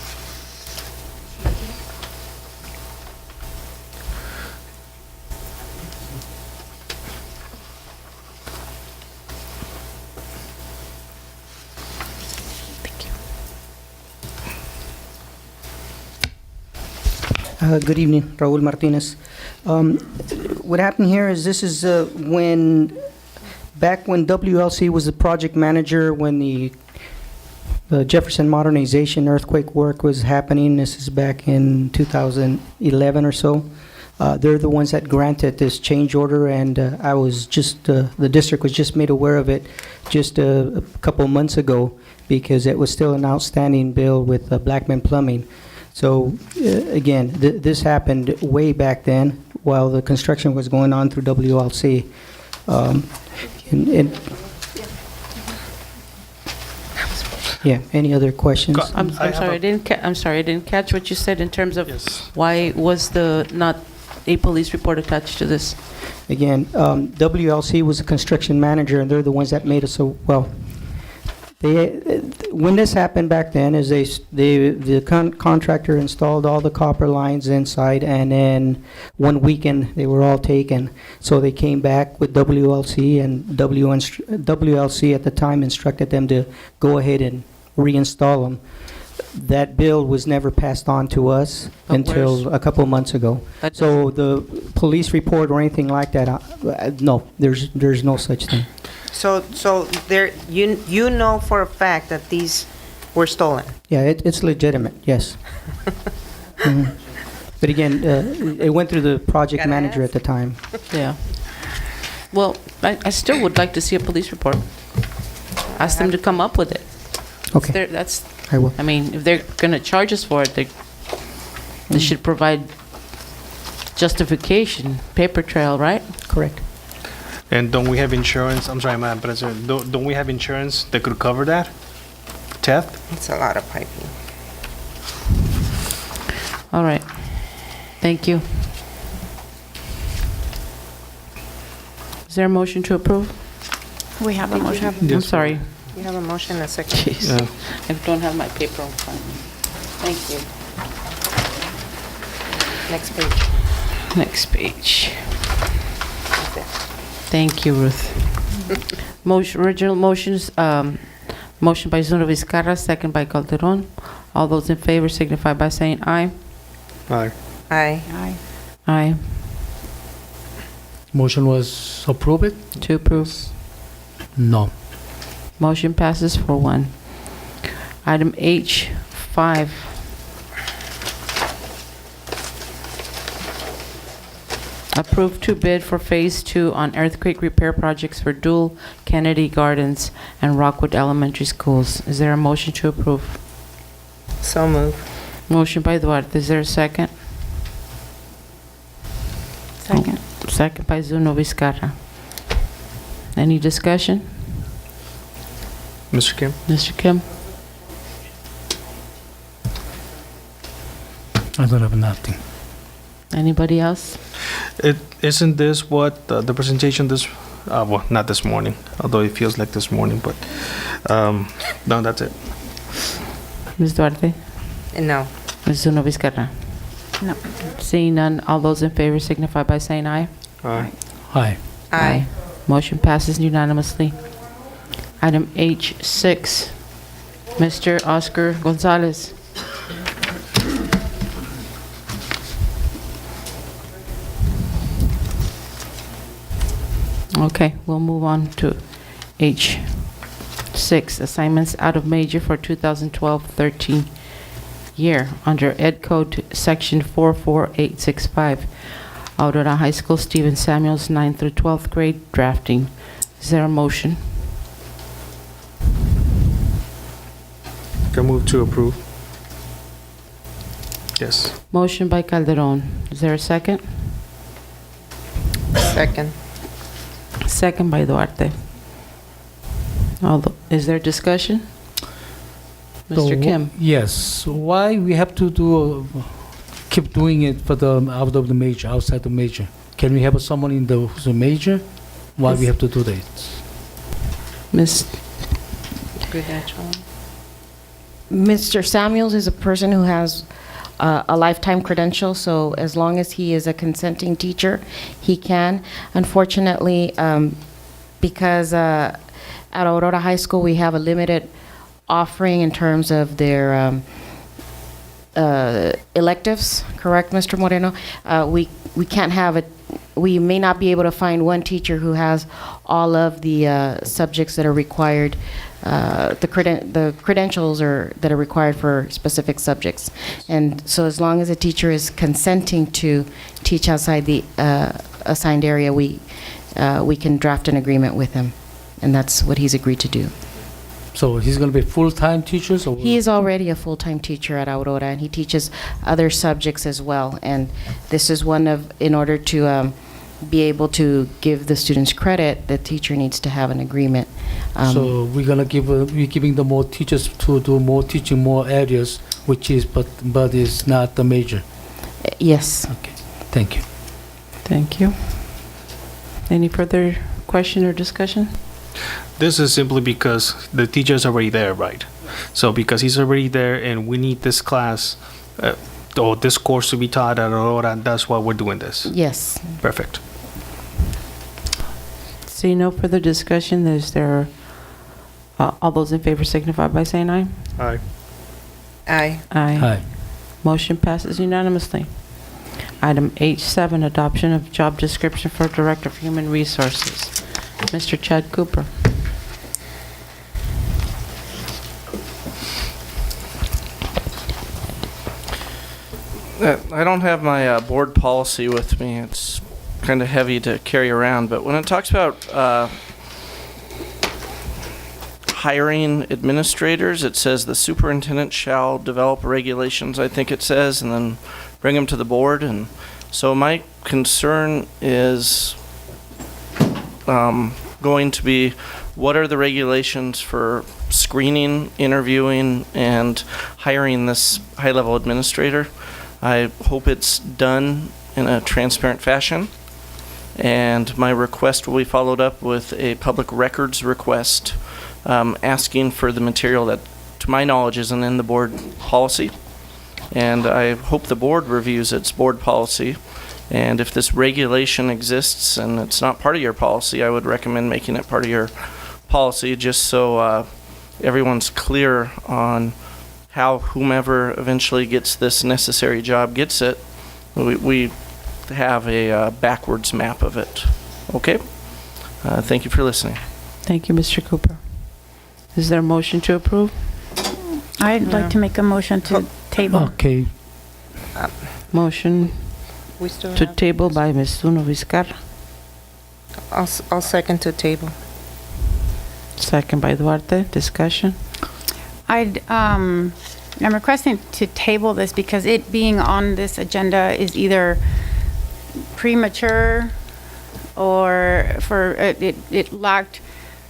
Good evening, Raul Martinez. What happened here is this is back when WLC was the project manager, when the Jefferson modernization earthquake work was happening. This is back in 2011 or so. They're the ones that granted this change order, and I was just, the district was just made aware of it just a couple months ago because it was still an outstanding bill with Blackman Plumbing. So again, this happened way back then while the construction was going on through WLC. Yeah, any other questions? I'm I have sorry, I'm sorry, I didn't catch what you said in terms of why was not a police report attached to this? Again, WLC was the construction manager, and they're the ones that made us so, well, when this happened back then, is the contractor installed all the copper lines inside, and then one weekend, they were all taken. So they came back with WLC, and WLC at the time instructed them to go ahead and reinstall them. That bill was never passed on to us But until a couple months ago. That So the police report or anything like that, no, there's no such thing. So there, you know for a fact that these were stolen? Yeah, it's legitimate, yes. Mhm. But again, it went through the project Gotta manager ask. at the time. Yeah. Well, I still would like to see a police report. Ask them to come up with it. Okay, That's, I will. I mean, if they're going to charge us for it, they should provide justification, paper trail, right? Correct. And don't we have insurance? I'm sorry, Madam President. Don't we have insurance that could cover that? Theft? It's a lot of piping. All right. Thank you. Is there a motion to approve? We have a motion. I'm sorry. You have a motion and a second. Jeez. Yeah. I don't have my paper in front of me. Thank you. Next page. Next page. Right there. Thank you, Ruth. Original motions, motion by Zuno Vizcarra, second by Calderon. All those in favor signify by saying aye. Aye. Aye. Aye. Aye. Motion was approved? To approve. No. Motion passes 4-1. Item H5. Approved to bid for Phase 2 on earthquake repair projects for Dual, Kennedy Gardens, and Rockwood Elementary Schools. Is there a motion to approve? So move. Motion by Duarte. Is there a second? Second. Second by Zuno Vizcarra. Any discussion? Mr. Kim? Mr. Kim? I don't have nothing. Anybody else? Isn't this what the presentation this, well, not this morning, although it feels like this morning, but, no, that's it. Ms. Duarte? No. Ms. Zuno Vizcarra? No. Seeing none, all those in favor signify by saying aye. Aye. Aye. Aye. Motion passes unanimously. Item H6. Mr. Oscar Gonzalez. Okay, we'll move on to H6, assignments out of major for 2012-13 year under Ed Code Section 44865. Aurora High School, Stephen Samuels, 9th through 12th grade, drafting. Is there a motion? Can move to approve. Yes. Motion by Calderon. Is there a second? Second. Second by Duarte. Is there discussion? Mr. Kim? Yes. Why we have to do, keep doing it for the, out of the major, outside the major? Can we have someone in the, who's a major? Why we have to do that? Ms. Mr. Samuels is a person who has a lifetime credential, so as long as he is a consenting teacher, he can. Unfortunately, because at Aurora High School, we have a limited offering in terms of their electives, correct, Mr. Moreno? We can't have it. We may not be able to find one teacher who has all of the subjects that are required, the credentials that are required for specific subjects. And so as long as a teacher is consenting to teach outside the assigned area, we can draft an agreement with him. And that's what he's agreed to do. So he's going to be full-time teachers? Or He is already a full-time teacher at Aurora, and he teaches other subjects as well. And this is one of, in order to be able to give the students credit, the teacher needs to have an agreement. So we're going to give, we're giving them more teachers to do more teaching, more areas, which is, but it's not the major. Yes. Okay, thank you. Thank you. Any further question or discussion? This is simply because the teacher's already there, right? So because he's already there and we need this class or this course to be taught at Aurora, that's why we're doing this. Yes. Perfect. See no further discussion. Is there, all those in favor signify by saying aye. Aye. Aye. Aye. Hi. Motion passes unanimously. Item H7, adoption of job description for Director of Human Resources. Mr. Chad Cooper. I don't have my board policy with me. It's kind of heavy to carry around, but when it talks about hiring administrators, it says the superintendent shall develop regulations, I think it says, and then bring them to the board. And so my concern is going to be, what are the regulations for screening, interviewing, and hiring this high-level administrator? I hope it's done in a transparent fashion, and my request will be followed up with a public records request asking for the material that, to my knowledge, isn't in the board policy. And I hope the board reviews its board policy. And if this regulation exists and it's not part of your policy, I would recommend making it part of your policy, just so everyone's clear on how whomever eventually gets this necessary job gets it. We have a backwards map of it. Okay? Thank you for listening. Thank you, Mr. Cooper. Is there a motion to approve? I'd like to make a motion to table. Okay. Motion We still to have. table by Ms. Zuno Vizcarra. I'll second to table. Second by Duarte. Discussion. I'm requesting to table this because it being on this agenda is either premature or it lacked,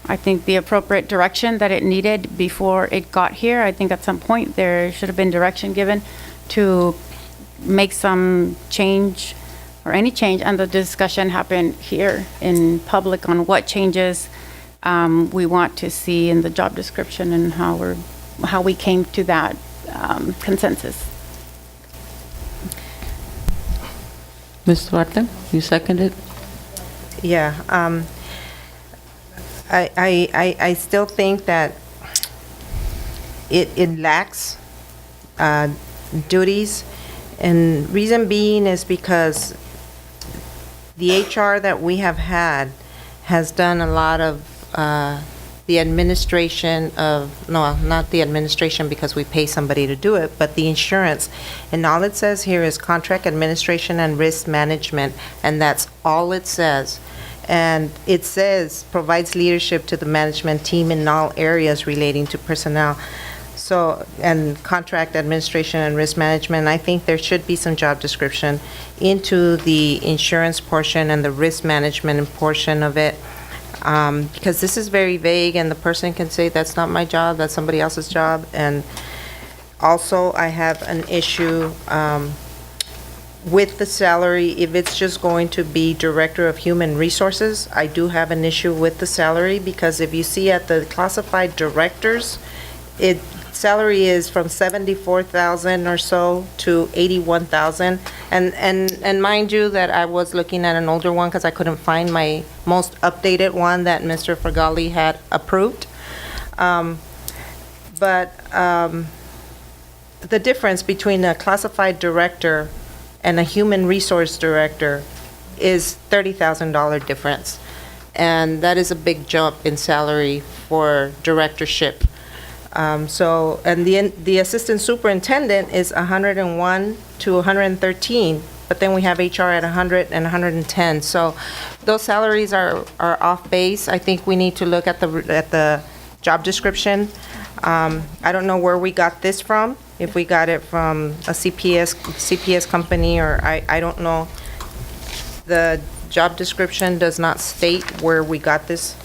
I think, the appropriate direction that it needed before it got here. I think at some point there should have been direction given to make some change or any change, and the discussion happen here in public on what changes we want to see in the job description and how we came to that consensus. Ms. Duarte, you seconded? Yeah, I still think that it lacks duties. And reason being is because the HR that we have had has done a lot of the administration of, no, not the administration because we pay somebody to do it, but the insurance. And all it says here is contract administration and risk management, and that's all it says. And it says provides leadership to the management team in all areas relating to personnel. So, and contract administration and risk management, I think there should be some job description into the insurance portion and the risk management portion of it. Because this is very vague, and the person can say, that's not my job, that's somebody else's job. And also, I have an issue with the salary. If it's just going to be Director of Human Resources, I do have an issue with the salary, because if you see at the classified directors, salary is from 74,000 or so to 81,000. And mind you that I was looking at an older one because I couldn't find my most updated one that Mr. Fergali had approved. But the difference between a classified director and a human resource director is $30,000 difference. And that is a big jump in salary for directorship. So, and the assistant superintendent is 101 to 113, but then we have HR at 100 and 110. So those salaries are off base. I think we need to look at the job description. I don't know where we got this from, if we got it from a CPS company, or I don't know. The job description does not state where we got this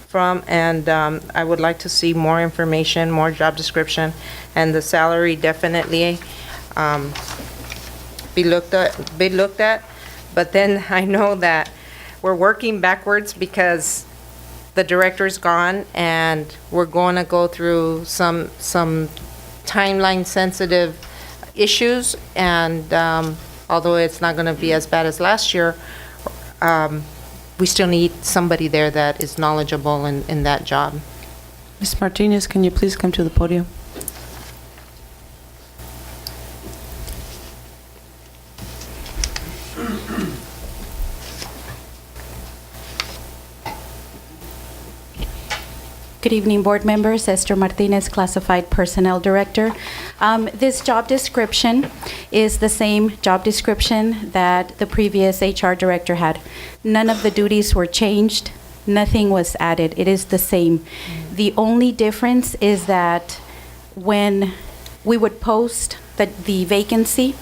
from, and I would like to see more information, more job description, and the salary definitely be looked at. But then I know that we're working backwards because the director's gone, and we're going to go through some timeline sensitive issues, and although it's not going to be as bad as last year, we still need somebody there that is knowledgeable in that job. Ms. Martinez, can you please come to the podium? Good evening, board members. Esther Martinez, Classified Personnel Director. This job description is the same job description that the previous HR director had. None of the duties were changed. Nothing was added. It is the same. The only difference is that when we would post the vacancy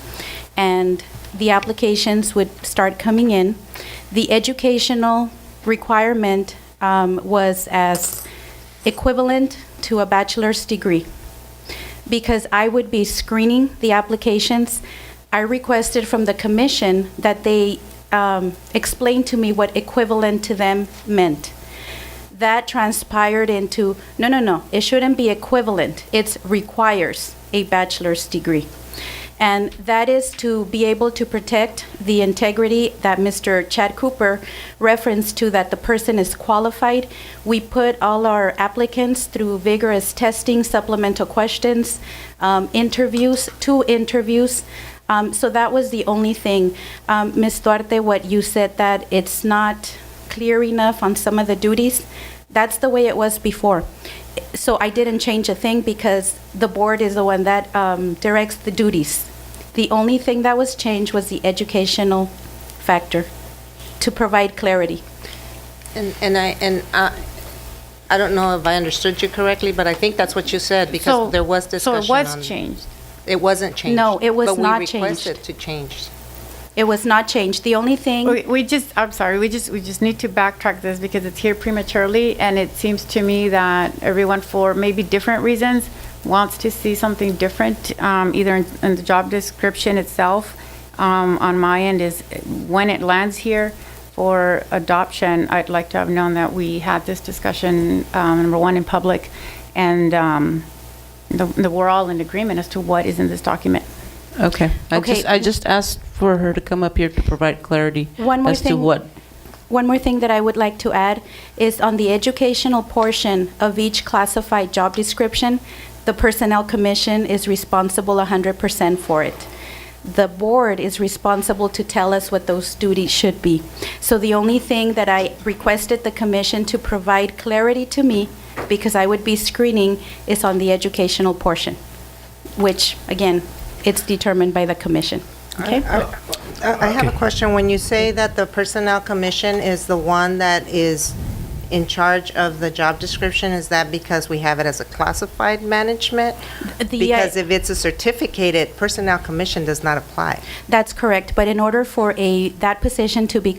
and the applications would start coming in, the educational requirement was as equivalent to a bachelor's degree. Because I would be screening the applications, I requested from the commission that they explain to me what equivalent to them meant. That transpired into, no, it shouldn't be equivalent. It requires a bachelor's degree. And that is to be able to protect the integrity that Mr. Chad Cooper referenced to, that the person is qualified. We put all our applicants through vigorous testing, supplemental questions, interviews, 2 interviews. So that was the only thing. Ms. Duarte, what you said, that it's not clear enough on some of the duties, that's the way it was before. So I didn't change a thing because the board is the one that directs the duties. The only thing that was changed was the educational factor to provide clarity. And I don't know if I understood you correctly, but I think that's what you said, because there was discussion. So it was changed? It wasn't changed. No, it was not changed. But we requested to change. It was not changed. The only thing. I'm sorry, we just need to backtrack this because it's here prematurely, and it seems to me that everyone, for maybe different reasons, wants to see something different, either in the job description itself. On my end is when it lands here for adoption, I'd like to have known that we had this discussion, number one, in public, and that we're all in agreement as to what is in this document. Okay. I just asked for her to come up here to provide clarity as to what. One more thing that I would like to add is on the educational portion of each classified job description, The Personnel Commission is responsible 100% for it. The board is responsible to tell us what those duties should be. So the only thing that I requested the commission to provide clarity to me, because I would be screening, is on the educational portion, which, again, it's determined by the commission. Okay? I have a question. When you say that the Personnel Commission is the one that is in charge of the job description, is that because we have it as a classified management? Because if it's a certificated, Personnel Commission does not apply. That's correct, but in order for that position to be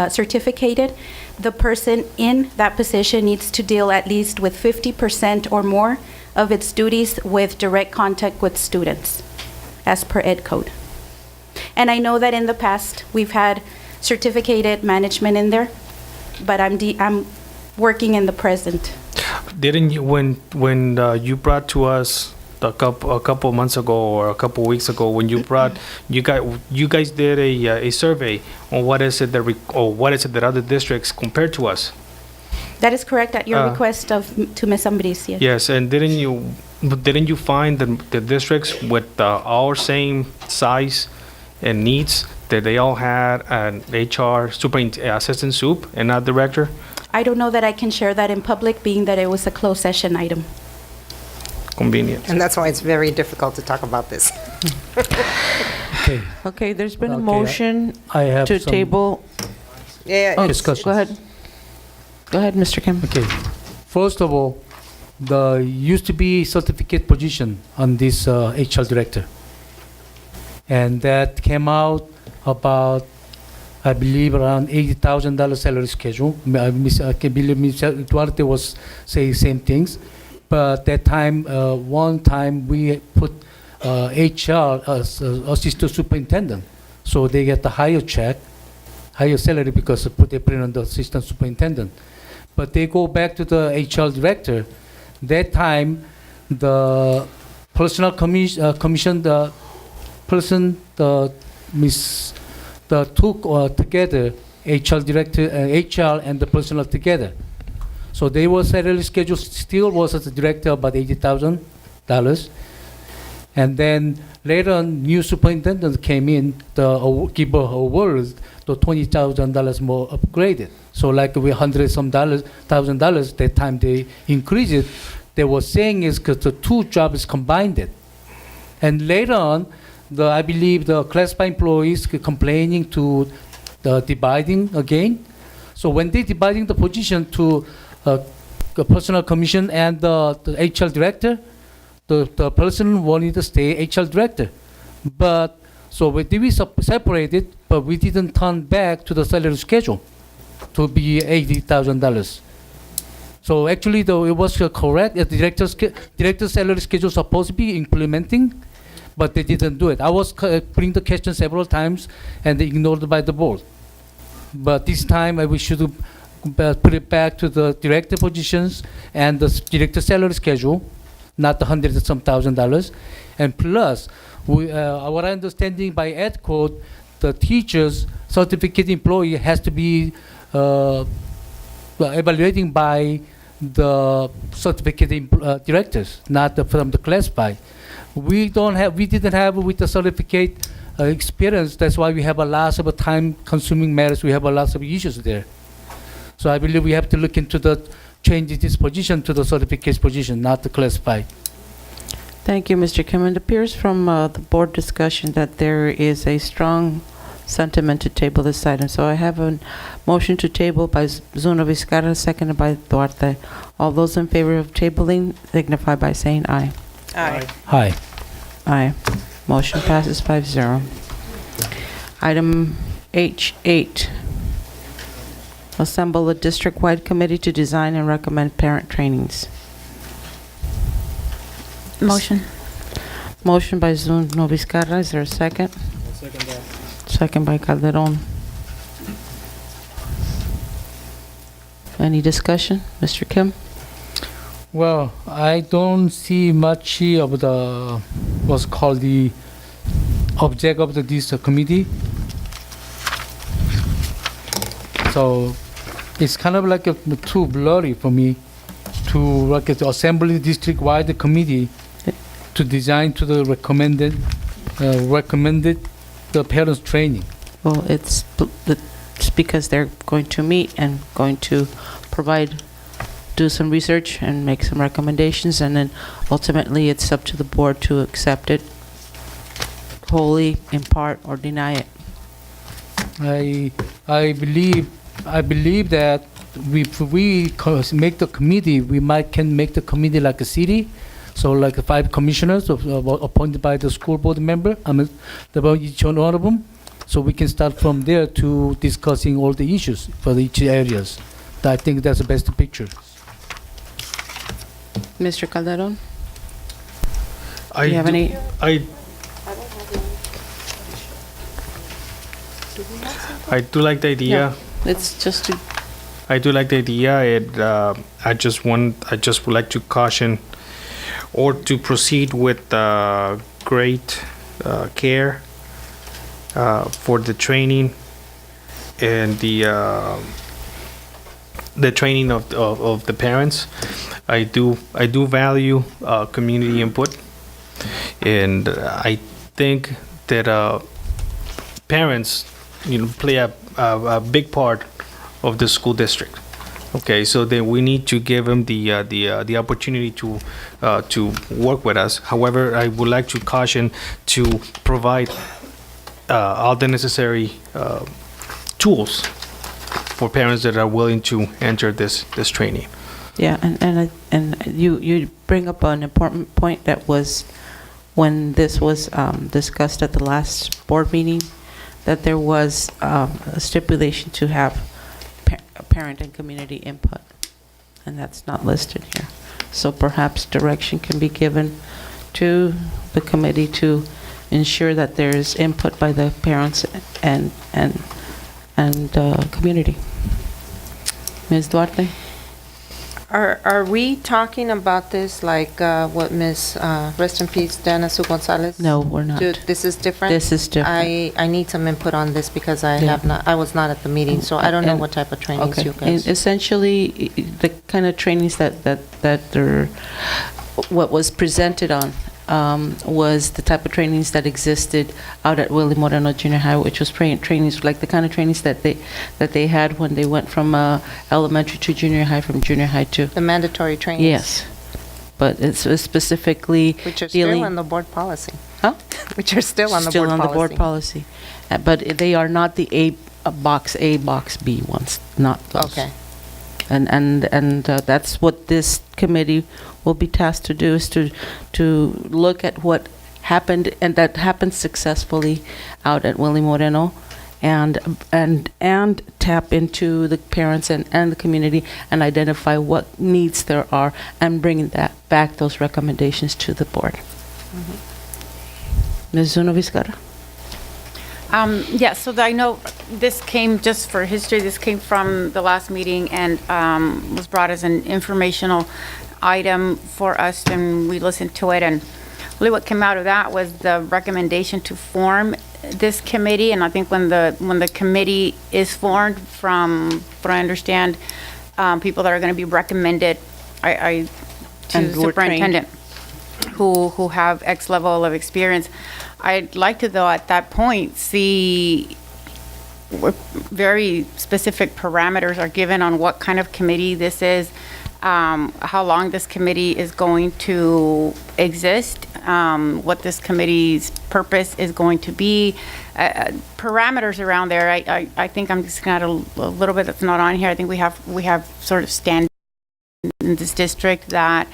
certificated, the person in that position needs to deal at least with 50% or more of its duties with direct contact with students, as per Ed Code. And I know that in the past, we've had certificated management in there, but I'm working in the present. Didn't you, when you brought to us a couple months ago or a couple weeks ago, when you guys did a survey on what is it that other districts compared to us? That is correct, at your request to Ms. Ambriz, yes. Yes, and didn't you find the districts with our same size and needs, that they all had an HR assistant soup and not director? I don't know that I can share that in public, being that it was a closed session item. Convenient. And that's why it's very difficult to talk about this. Okay. Okay, there's been a Okay, motion I have to some table. Yeah, discussions. Go ahead. Go ahead, Mr. Kim. Okay. First of all, the used to be certificate position on this HR director. And that came out about, I believe, around $80,000 salary schedule. I believe Ms. Duarte was saying same things. But that time, one time we put HR as assistant superintendent. So they get the higher check, higher salary because they put it on the assistant superintendent. But they go back to the HR director. That time, the personnel commission, the person, took together HR director, HR and the personnel together. So they were salary schedule still was as a director about $80,000, and then later on new superintendent came in, give her award, the $20,000 more upgraded. So like we $100,000 that time they increased it. They were saying is because the two jobs combined it, and later on, I believe the classified employees complaining to the dividing again. So when they dividing the position to the personnel commission and the HR director, the person wanted to stay HR director. But so we separated, but we didn't turn back to the salary schedule to be $80,000. So actually, though, it was correct. The director's salary schedule was supposed to be implementing, but they didn't do it. I was putting the question several times, and they ignored it by the board. But this time, we should put it back to the director positions and the director salary schedule, not the hundreds of some $1,000. And plus, our understanding by Ed Code, the teacher's certificate employee has to be evaluating by the certificate directors, not from the classified. We didn't have with the certificate experience. That's why we have a lot of time-consuming matters. We have a lot of issues there. So I believe we have to look into the change this position to the certificate position, not the classified. Thank you, Mr. Kim. It appears from the board discussion that there is a strong sentiment to table this item. So I have a motion to table by Zuno Vizcarra, seconded by Duarte. All those in favor of tabling signify by saying aye. Aye. Aye. Aye. Motion passes 5-0. Item H8. Assemble a district-wide committee to design and recommend parent trainings. Motion. Motion by Zuno Vizcarra. Is there a second? Second that. Second by Calderon. Any discussion? Mr. Kim? Well, I don't see much of the what's called the object of this committee. So it's kind of like too blurry for me to like to assemble a district-wide committee to design to the recommended the parents training. Well, it's because they're going to meet and going to do some research and make some recommendations, and then ultimately it's up to the board to accept it wholly, in part, or deny it. I believe that if we make the committee, we can make the committee like a city. So like 5 commissioners appointed by the school board member, about each one of them. So we can start from there to discussing all the issues for each areas. I think that's the best picture. Mr. Calderon? I Do you have any? I do like the idea. It's just to, I do like the idea. I just would like to caution or to proceed with great care for the training and the training of the parents. I do value community input, and I think that parents, play a big part of the school district. Okay, so then we need to give them the opportunity to work with us. However, I would like to caution to provide all the necessary tools for parents that are willing to enter this training. yeah, and you bring up an important point that was when this was discussed at the last board meeting, that there was a stipulation to have parent and community input, and that's not listed here. So perhaps direction can be given to the committee to ensure that there is input by the parents and community. Ms. Duarte? Are we talking about this like what Ms. Rest in Peace, Dana Sue Gonzalez? No, we're not. This is different? This is different. I need some input on this because I was not at the meeting, so I don't know what type of trainings you Okay, guys. and essentially, the kind of trainings that are, what was presented on was the type of trainings that existed out at Willie Moreno Junior High, which was trainings, like the kind of trainings that they had when they went from elementary to junior high, from junior high to... The mandatory trainings? Yes, but it's specifically Which are dealing... still on the board policy. Huh? Which are still on the Still board on policy. the board policy. But they are not the box A, box B ones, not those. Okay. And that's what this committee will be tasked to do, is to look at what happened, and that happened successfully out at Willie Moreno, and tap into the parents and the community and identify what needs there are, and bring back those recommendations to the board. Ms. Zuno Vizcarra? Yes, so I know this came, just for history, this came from the last meeting and was brought as an informational item for us, and we listened to it, and really what came out of that was the recommendation to form this committee. And I think when the committee is formed, from what I understand, people that are going to be recommended to the superintendent who have X level of experience. I'd like to, though, at that point, see what very specific parameters are given on what kind of committee this is, how long this committee is going to exist, what this committee's purpose is going to be, parameters around there. I think I'm just going to add a little bit that's not on here. I think we have sort of standards in this district that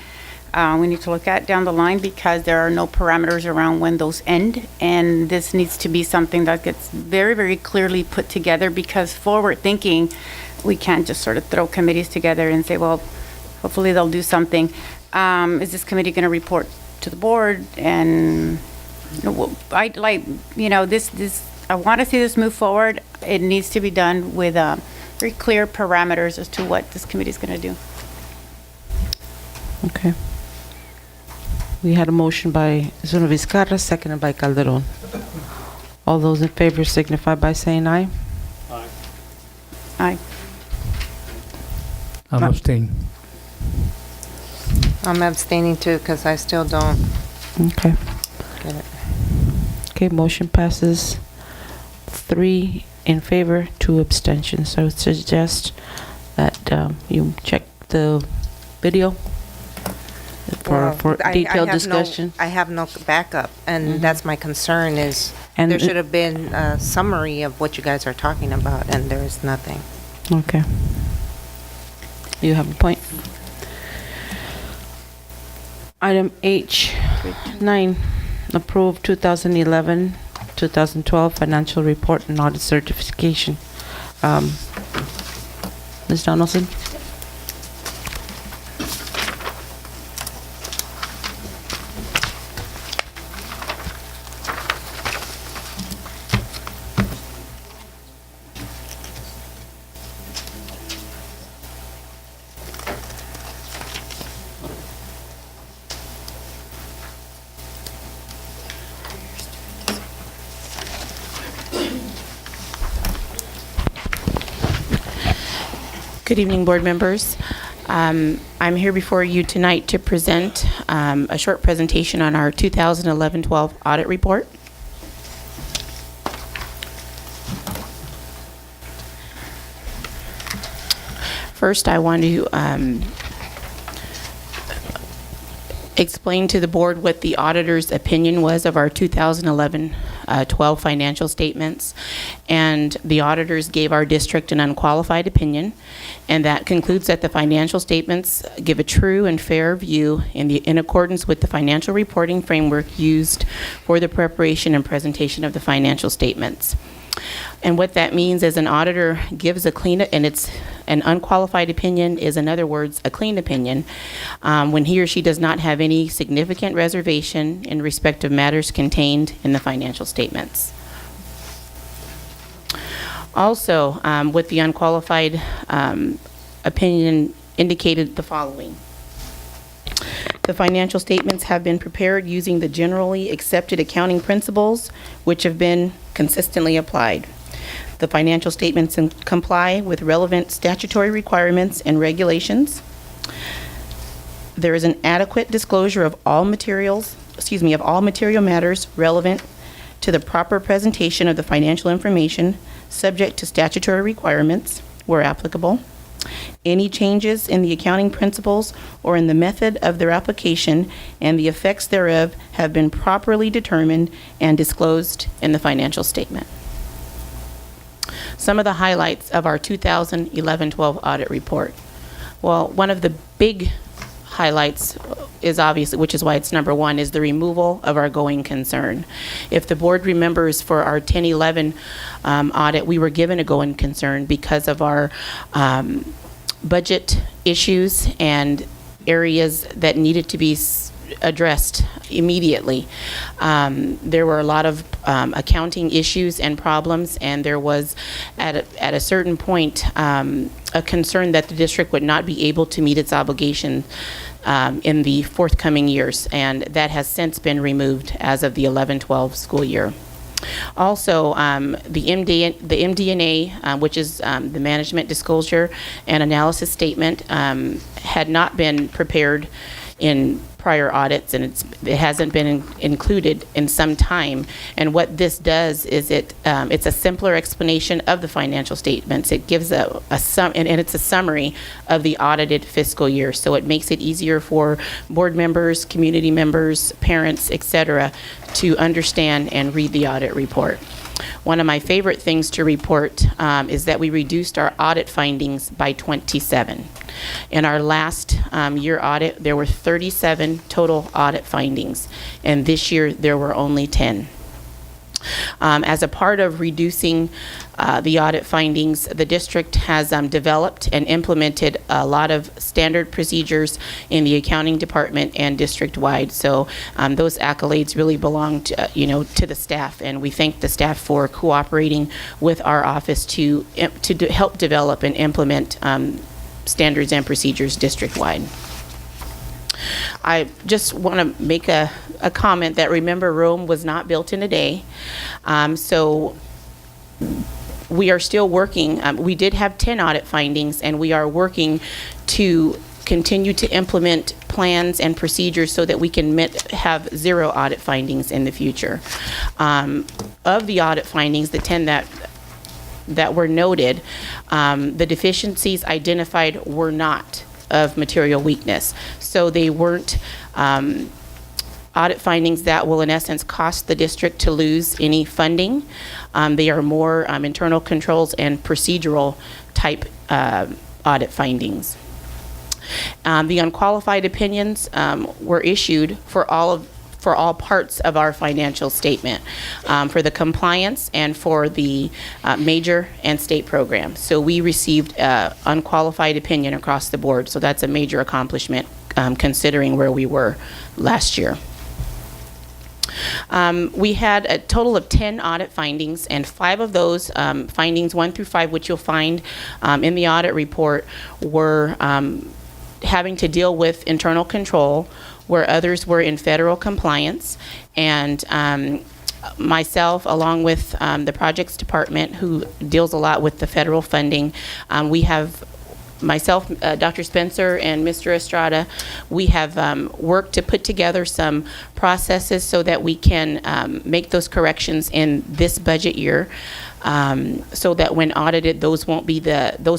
we need to look at down the line, because there are no parameters around when those end, and this needs to be something that gets very, very clearly put together, because forward thinking, we can't just sort of throw committees together and say, well, hopefully they'll do something. Is this committee going to report to the board? And I like, this I want to see this move forward. It needs to be done with very clear parameters as to what this committee is going to do. Okay. We had a motion by Zuno Vizcarra, seconded by Calderon. All those in favor signify by saying aye. Aye. I'm abstaining. I'm abstaining too, because I still don't Okay. Get it. Okay, motion passes 3 in favor, 2 abstentions. I would suggest that you check the video Well, for I detailed have discussion. I have no backup, and that's my concern is And there it- should have been a summary of what you guys are talking about, and there is nothing. Okay. You have a point. Item H9, approve 2011-2012 financial report and audit certification. Ms. Donaldson? Good evening, board members. I'm here before you tonight to present a short presentation on our 2011-12 audit report. First, I want to explain to the board what the auditor's opinion was of our 2011-12 financial statements. And the auditors gave our district an unqualified opinion, and that concludes that the financial statements give a true and fair view in accordance with the financial reporting framework used for the preparation and presentation of the financial statements. And what that means is an auditor gives a clean, and it's an unqualified opinion is, in other words, a clean opinion, when he or she does not have any significant reservation in respect of matters contained in the financial statements. Also, with the unqualified opinion indicated the following. The financial statements have been prepared using the generally accepted accounting principles, which have been consistently applied. The financial statements comply with relevant statutory requirements and regulations. There is an adequate disclosure of all material matters relevant to the proper presentation of the financial information, subject to statutory requirements where applicable. Any changes in the accounting principles or in the method of their application and the effects thereof have been properly determined and disclosed in the financial statement. Some of the highlights of our 2011-12 audit report. Well, one of the big highlights is obviously, which is why it's number 1, is the removal of our going concern. If the board remembers, for our 10-11 audit, we were given a going concern because of our budget issues and areas that needed to be addressed immediately. There were a lot of accounting issues and problems, and there was at a certain point a concern that the district would not be able to meet its obligation in the forthcoming years, and that has since been removed as of the 11-12 school year. Also, the MD&A, which is the Management Disclosure and Analysis Statement, had not been prepared in prior audits, and it hasn't been included in some time. And what this does is it's a simpler explanation of the financial statements. It gives and it's a summary of the audited fiscal year. So it makes it easier for board members, community members, parents, etc., to understand and read the audit report. One of my favorite things to report is that we reduced our audit findings by 27. In our last year audit, there were 37 total audit findings, and this year there were only 10. As a part of reducing the audit findings, the district has developed and implemented a lot of standard procedures in the accounting department and district-wide. So those accolades really belong to, to the staff, and we thank the staff for cooperating with our office to help develop and implement standards and procedures district-wide. I just want to make a comment that, remember, Rome was not built in a day. So we are still working. We did have 10 audit findings, and we are working to continue to implement plans and procedures so that we can have zero audit findings in the future. Of the audit findings, the 10 that were noted, the deficiencies identified were not of material weakness. So they weren't audit findings that will in essence cost the district to lose any funding. They are more internal controls and procedural type audit findings. The unqualified opinions were issued for all parts of our financial statement, for the compliance and for the major and state programs. So we received unqualified opinion across the board. So that's a major accomplishment considering where we were last year. We had a total of 10 audit findings, and 5 of those findings, 1 through 5, which you'll find in the audit report, were having to deal with internal control, where others were in federal compliance. And myself, along with the projects department, who deals a lot with the federal funding, we have myself, Dr. Spencer, and Mr. Estrada, we have worked to put together some processes so that we can make those corrections in this budget year, so that when audited, those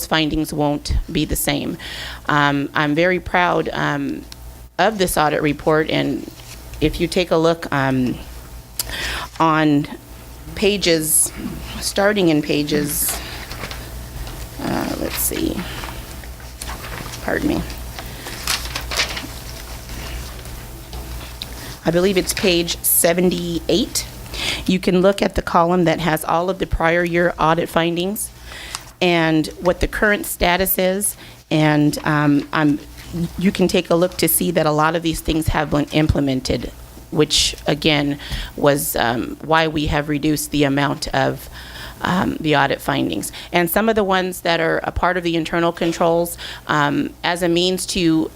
findings won't be the same. I'm very proud of this audit report, and if you take a look on pages, starting in pages, let's see. Pardon me. I believe it's page 78. You can look at the column that has all of the prior year audit findings and what the current status is. And you can take a look to see that a lot of these things have been implemented, which again was why we have reduced the amount of the audit findings. And some of the ones that are a part of the internal controls, as a means to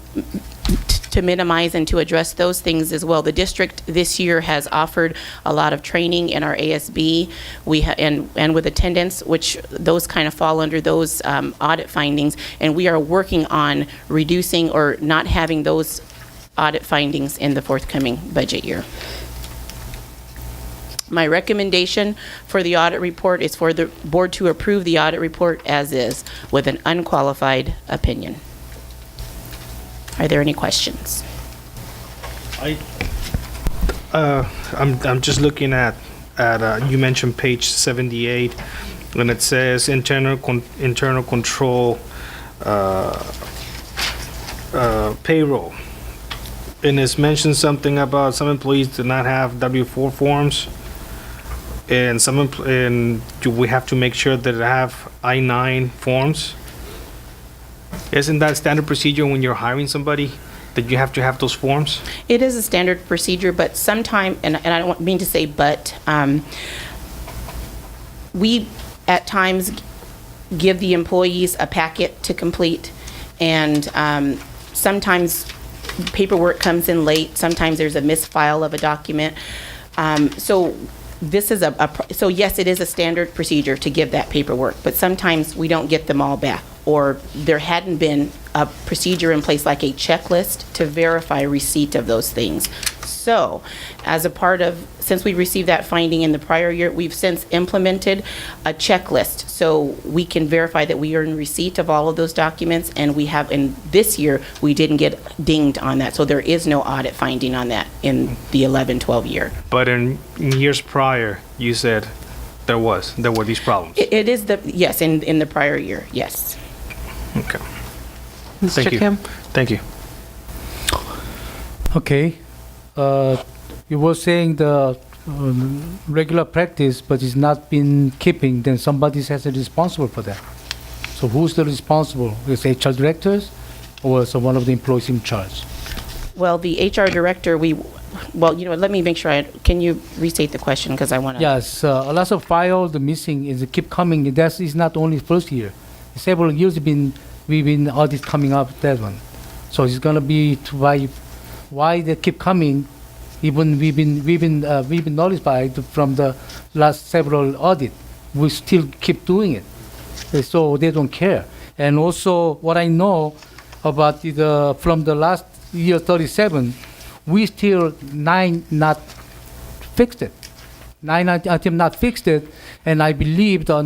minimize and to address those things as well. The district this year has offered a lot of training in our ASB and with attendance, which those kind of fall under those audit findings. And we are working on reducing or not having those audit findings in the forthcoming budget year. My recommendation for the audit report is for the board to approve the audit report as is with an unqualified opinion. Are there any questions? I'm just looking at you mentioned page 78, and it says internal control payroll, and it's mentioned something about some employees do not have W-4 forms. And do we have to make sure that they have I-9 forms? Isn't that standard procedure when you're hiring somebody, that you have to have those forms? It is a standard procedure, but sometimes, and I don't mean to say but, we at times give the employees a packet to complete, and sometimes paperwork comes in late, sometimes there's a misfile of a document. So this is so yes, it is a standard procedure to give that paperwork, but sometimes we don't get them all back, or there hadn't been a procedure in place like a checklist to verify receipt of those things. So as a part of, since we received that finding in the prior year, we've since implemented a checklist so we can verify that we are in receipt of all of those documents, and we have, in this year, we didn't get dinged on that. So there is no audit finding on that in the 11-12 year. But in years prior, you said there were these problems. It is yes, in the prior year, yes. Okay. Mr. Thank you. Kim? Thank you. Okay. You were saying the regular practice, but it's not been keeping, then somebody has to be responsible for that. So who's the responsible? Is HR directors or is one of the employees in charge? Well, the HR director, let me make sure can you restate the question, because I want to. Yes, a lot of files, the missing is keep coming. That is not only first year. Several years we've been audit coming up that one. So it's gonna be why they keep coming. Even we've been notified from the last several audit. We still keep doing it, so they don't care. And also, what I know, about from the last year 37, we still 9 not fixed it. 9 item not fixed it, and I believe the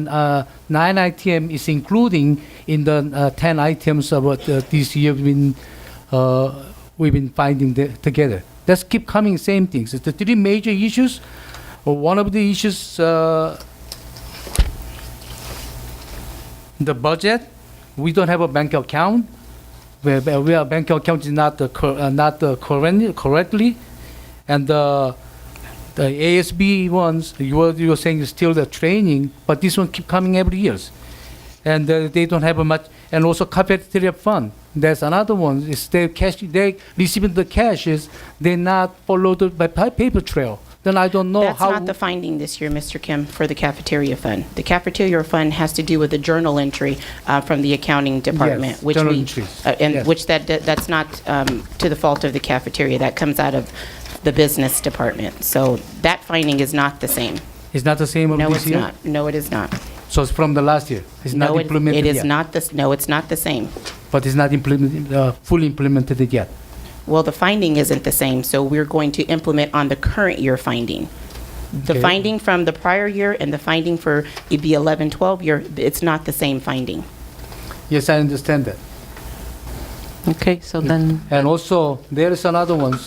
9 item is including in the 10 items about this year we've been finding together. Let's keep coming same things. It's the 3 major issues. One of the issues, the budget. We don't have a bank account. Our bank account is not correctly, and the ASB ones, you were saying is still the training, but this one keep coming every year, and they don't have a much. And also cafeteria fund. There's another one. Is they receiving the cashes, they not followed by paper trail. Then I don't know That's how. not the finding this year, Mr. Kim, for the cafeteria fund. The cafeteria fund has to do with the journal entry from the accounting department, Yes, which journal we, entries. and Yes. which that's not to the fault of the cafeteria. That comes out of the business department. So that finding is not the same. It's not the same of No, this it's year. not. No, it is not. So it's from the last year. It's not No, implemented it is yet. not this. No, it's not the same. But it's not fully implemented yet. Well, the finding isn't the same, so we're going to implement on the current year finding. The Okay. finding from the prior year and the finding for the 11-12 year, it's not the same finding. Yes, I understand that. Okay, so then, And also, there is another one.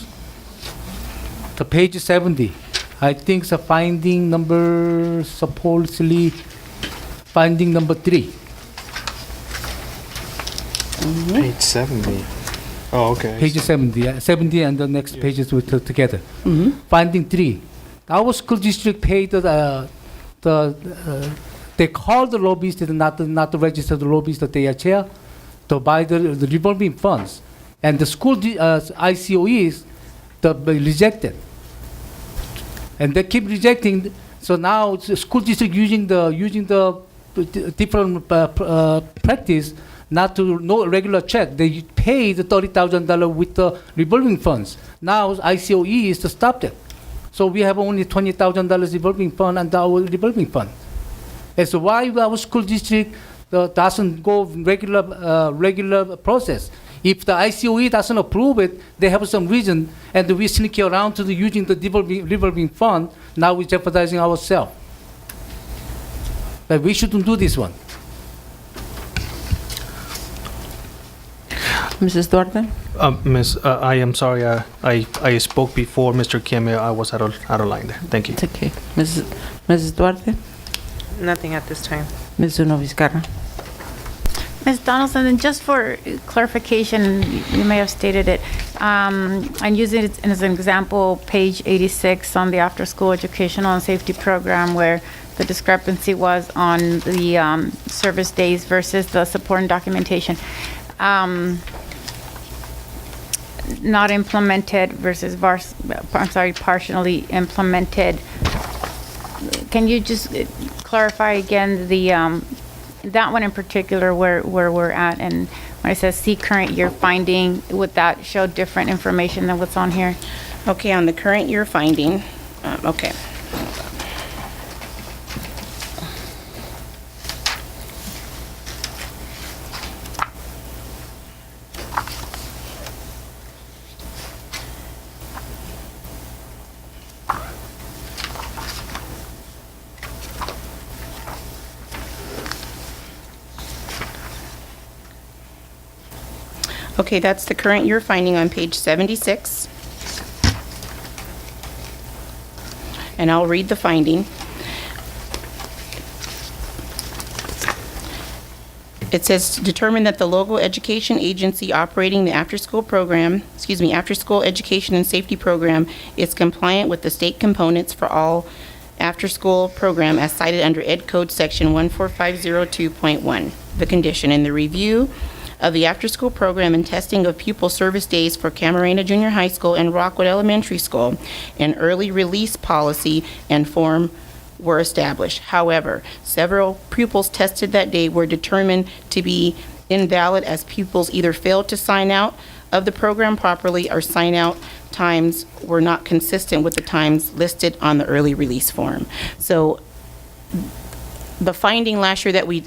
The page 70. I think the finding number, supposedly, finding number 3. Page 70. Oh, okay. Page 70. 70 and the next pages we took together. Finding 3. Our school district paid they call the lobbyist, not the registered lobbyist, that they are chair, to buy the revolving funds. And the school ICOEs rejected. And they keep rejecting. So now the school district using the different practice not to no regular check. They paid the $30,000 with the revolving funds. Now ICOE is to stop it. So we have only $20,000 revolving fund and our revolving fund. That's why our school district doesn't go regular process. If the ICOE doesn't approve it, they have some reason, and we sneak around to using the revolving fund. Now we're jeopardizing ourselves. But we shouldn't do this one. Mrs. Duarte? Miss, I am sorry. I spoke before Mr. Kim. I was out of line there. Thank you. It's okay. Mrs. Duarte? Nothing at this time. Ms. Zuno Vizcarra? Ms. Donaldson, and just for clarification, you may have stated it, I'm using it as an example, page 86 on the after-school educational and safety program, where the discrepancy was on the service days versus the support and documentation. Not implemented versus partially implemented. Can you just clarify again the that one in particular where we're at, and when it says see current year finding, would that show different information than what's on here? Okay, on the current year finding, okay. Okay, that's the current year finding on page 76. And I'll read the finding. It says, determine that the local education agency operating the after-school program, after-school education and safety program is compliant with the state components for all after-school program as cited under Ed Code Section 14502.1. The condition in the review of the after-school program and testing of pupil service days for Camarena Junior High School and Rockwood Elementary School, an early release policy and form were established. However, several pupils tested that day were determined to be invalid as pupils either failed to sign out of the program properly or sign out times were not consistent with the times listed on the early release form. So the finding last year that we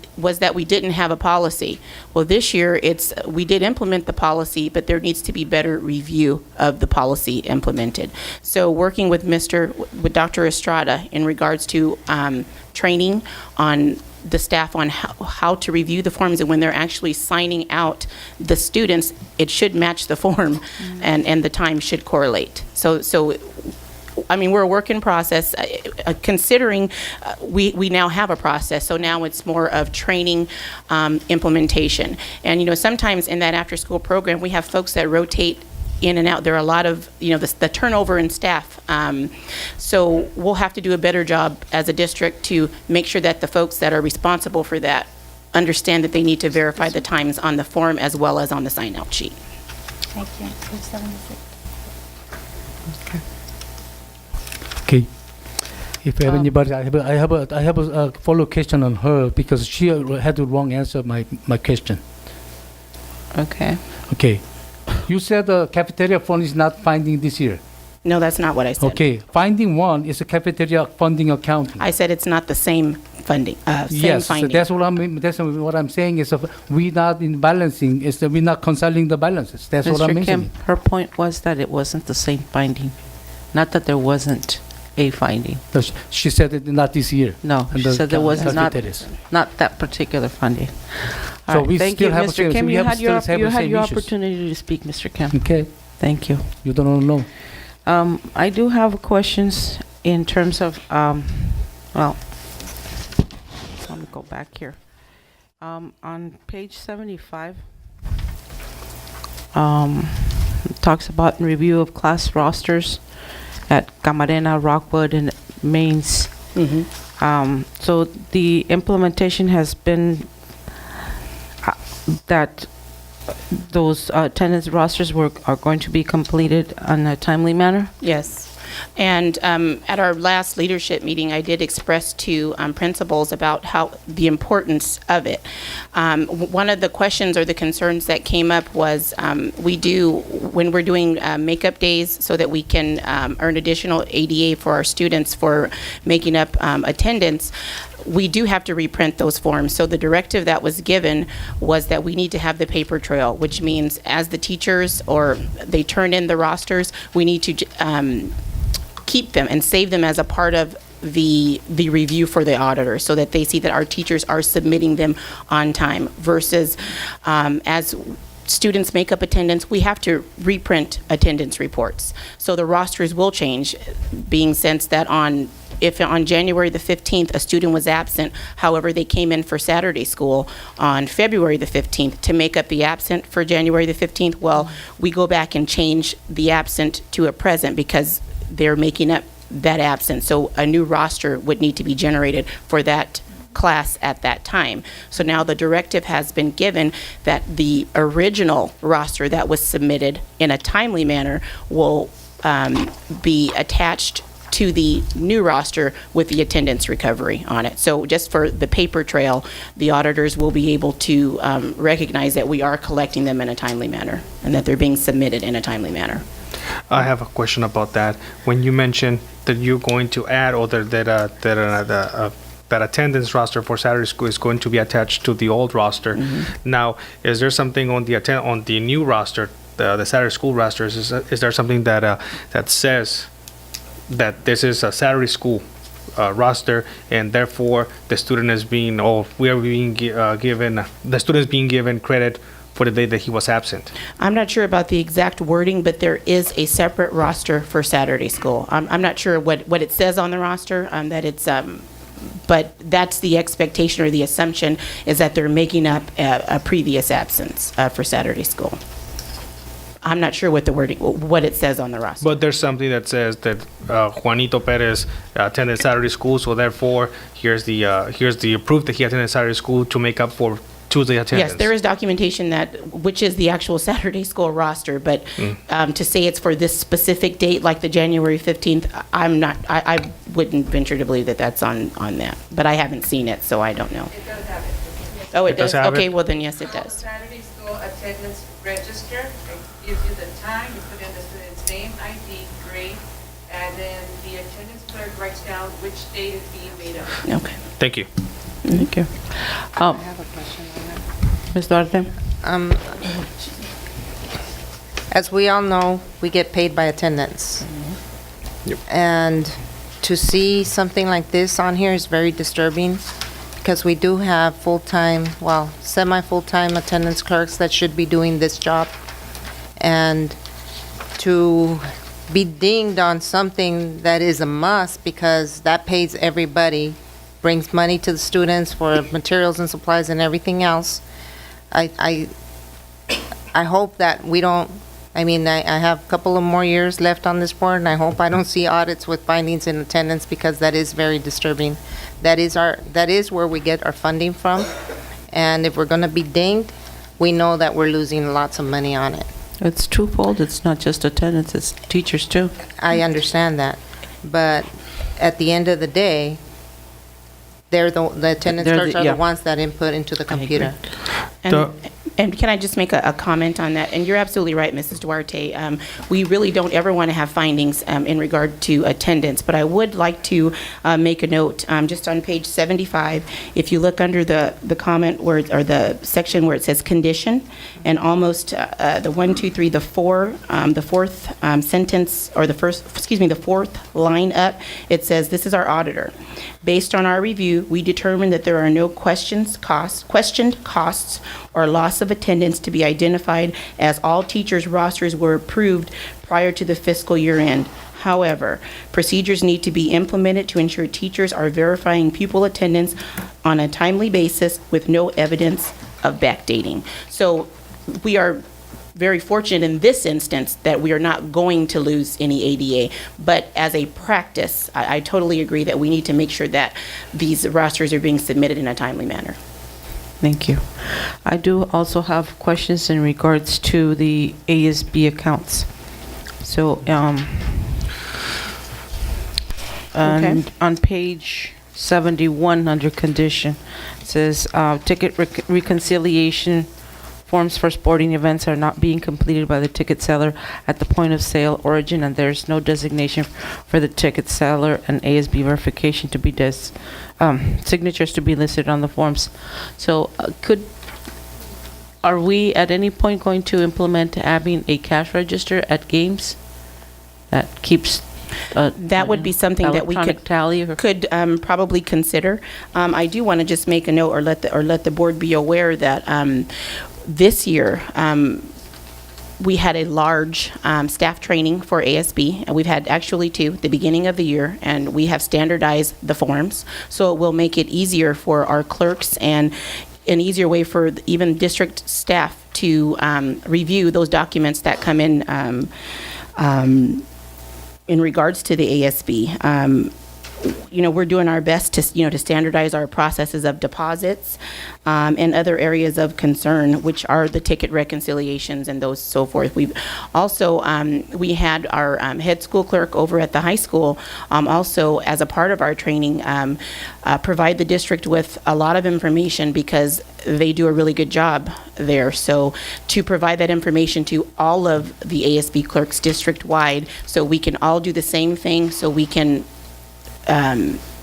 didn't have a policy. Well, this year, we did implement the policy, but there needs to be better review of the policy implemented. So working with Dr. Estrada in regards to training on the staff on how to review the forms, and when they're actually signing out the students, it should match the form, and the time should correlate. So I mean, we're a work in process, considering we now have a process. So now it's more of training, implementation. And, you know, sometimes in that after-school program, we have folks that rotate in and out. There are a lot of, you know, the turnover in staff. So we'll have to do a better job as a district to make sure that the folks that are responsible for that understand that they need to verify the times on the form as well as on the sign-out sheet. Thank you. Page 76. Okay. If you have anybody, I have a follow question on her because she had the wrong answer my question. Okay. Okay. You said the cafeteria fund is not finding this year. No, that's not what I said. Okay. Finding one is a cafeteria funding accounting. I said it's not the same funding, same Yes, so finding. that's what I'm saying is we not in balancing, is that we're not consulting the balances. That's what I'm Mr. mentioning. Kim, her point was that it wasn't the same finding, not that there wasn't a finding. No, she said it not this year. No, And she the said there was cafeterias. not that particular funding. So All right, we thank still you, have the Mr. same- Kim. we You have had still have you the had same your issues. opportunity to speak, Mr. Kim. Okay. Thank you. You don't know. I do have questions in terms of, well, let me go back here. On page 75, talks about review of class rosters at Camarena, Rockwood, and Mains. So the implementation has been that those attendance rosters are going to be completed in a timely manner? Yes. And at our last leadership meeting, I did express to principals about how the importance of it. One of the questions or the concerns that came up was when we're doing makeup days so that we can earn additional ADA for our students for making up attendance, we do have to reprint those forms. So the directive that was given was that we need to have the paper trail, which means as the teachers or they turn in the rosters, we need to keep them and save them as a part of the review for the auditor so that they see that our teachers are submitting them on time versus as students make up attendance, we have to reprint attendance reports. So the rosters will change, being sense that if on January the 15th a student was absent, however they came in for Saturday school on February the 15th to make up the absent for January the 15th, well, we go back and change the absent to a present because they're making up that absent. So a new roster would need to be generated for that class at that time. So now the directive has been given that the original roster that was submitted in a timely manner will be attached to the new roster with the attendance recovery on it. So just for the paper trail, the auditors will be able to recognize that we are collecting them in a timely manner and that they're being submitted in a timely manner. I have a question about that. When you mentioned that you're going to add or that attendance roster for Saturday school is going to be attached to the old roster. Now, is there something on the new roster, the Saturday school roster? Is there something that says that this is a Saturday school roster, and therefore the student is being, the student is being given credit for the day that he was absent? I'm not sure about the exact wording, but there is a separate roster for Saturday school. I'm not sure what it says on the roster, that it's, but that's the expectation or the assumption is that they're making up a previous absence for Saturday school. I'm not sure what it says on the roster. But there's something that says that Juanito Perez attended Saturday school, so therefore here's the proof that he attended Saturday school to make up for Tuesday attendance. Yes, there is documentation which is the actual Saturday school roster, but to say it's for this specific date, like the January 15th, I wouldn't venture to believe that that's on that. But I haven't seen it, so I don't know. It does have it. Oh, it does? does have Okay, it? well then, yes, it does. Saturday school attendance register, it gives you the time, you put in the student's name, ID, grade, and then the attendance clerk writes down which date is being made up. Okay. Thank you. Thank you. I have a question on that. Ms. Duarte? As we all know, we get paid by attendance. Yep. And to see something like this on here is very disturbing because we do have full-time, well, semi-full-time attendance clerks that should be doing this job. And to be dinged on something that is a must because that pays everybody, brings money to the students for materials and supplies and everything else. I hope that we don't, I mean, I have a couple of more years left on this board, and I hope I don't see audits with findings in attendance because that is very disturbing. That is where we get our funding from, and if we're going to be dinged, we know that we're losing lots of money on it. It's twofold. It's not just attendance, it's teachers too. I understand that, but at the end of the day, the attendance They're clerks are yeah. the ones that input into the computer. And can I just make a comment on that? And you're absolutely right, Mrs. Duarte. We really don't ever want to have findings in regard to attendance, but I would like to make a note, just on page 75, if you look under the comment or the section where it says condition, and almost the fourth sentence, or the fourth line up, it says, "This is our auditor. Based on our review, we determined that there are no questioned costs or loss of attendance to be identified, as all teachers' rosters were approved prior to the fiscal year end. However, procedures need to be implemented to ensure teachers are verifying pupil attendance on a timely basis with no evidence of backdating." So we are very fortunate in this instance that we are not going to lose any ADA. But as a practice, I totally agree that we need to make sure that these rosters are being submitted in a timely manner. Thank you. I do also have questions in regards to the ASB accounts. So, on page 71, under condition, it says, ticket reconciliation forms for sporting events are not being completed by the ticket seller at the point of sale origin, and there's no designation for the ticket seller and ASB verification to be signatures to be listed on the forms. So are we at any point going to implement having a cash register at games that keeps that would be something that we could probably consider. I do want to just make a note, or let the board be aware that this year we had a large staff training for ASB, and we've had actually two at the beginning of the year, and we have standardized the forms, so it will make it easier for our clerks and an easier way for even district staff to review those documents that come in regards to the ASB. We're doing our best to standardize our processes of deposits and other areas of concern, which are the ticket reconciliations and those so forth. We've also, we had our head school clerk over at the high school also, as a part of our training, provide the district with a lot of information because they do a really good job there. So to provide that information to all of the ASB clerks district-wide, so we can all do the same thing, so we can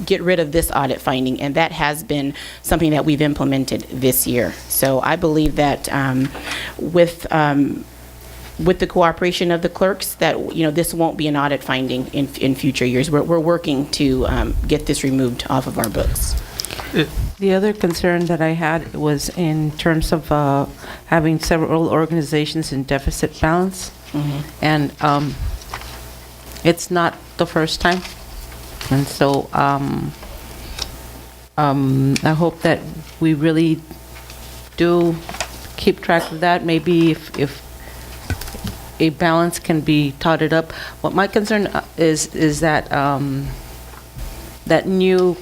get rid of this audit finding, and that has been something that we've implemented this year. So I believe that with the cooperation of the clerks, that this won't be an audit finding in future years. We're working to get this removed off of our books. The other concern that I had was in terms of having several organizations in deficit balance, and it's not the first time. And so I hope that we really do keep track of that. Maybe if a balance can be totted up. What my concern is that that new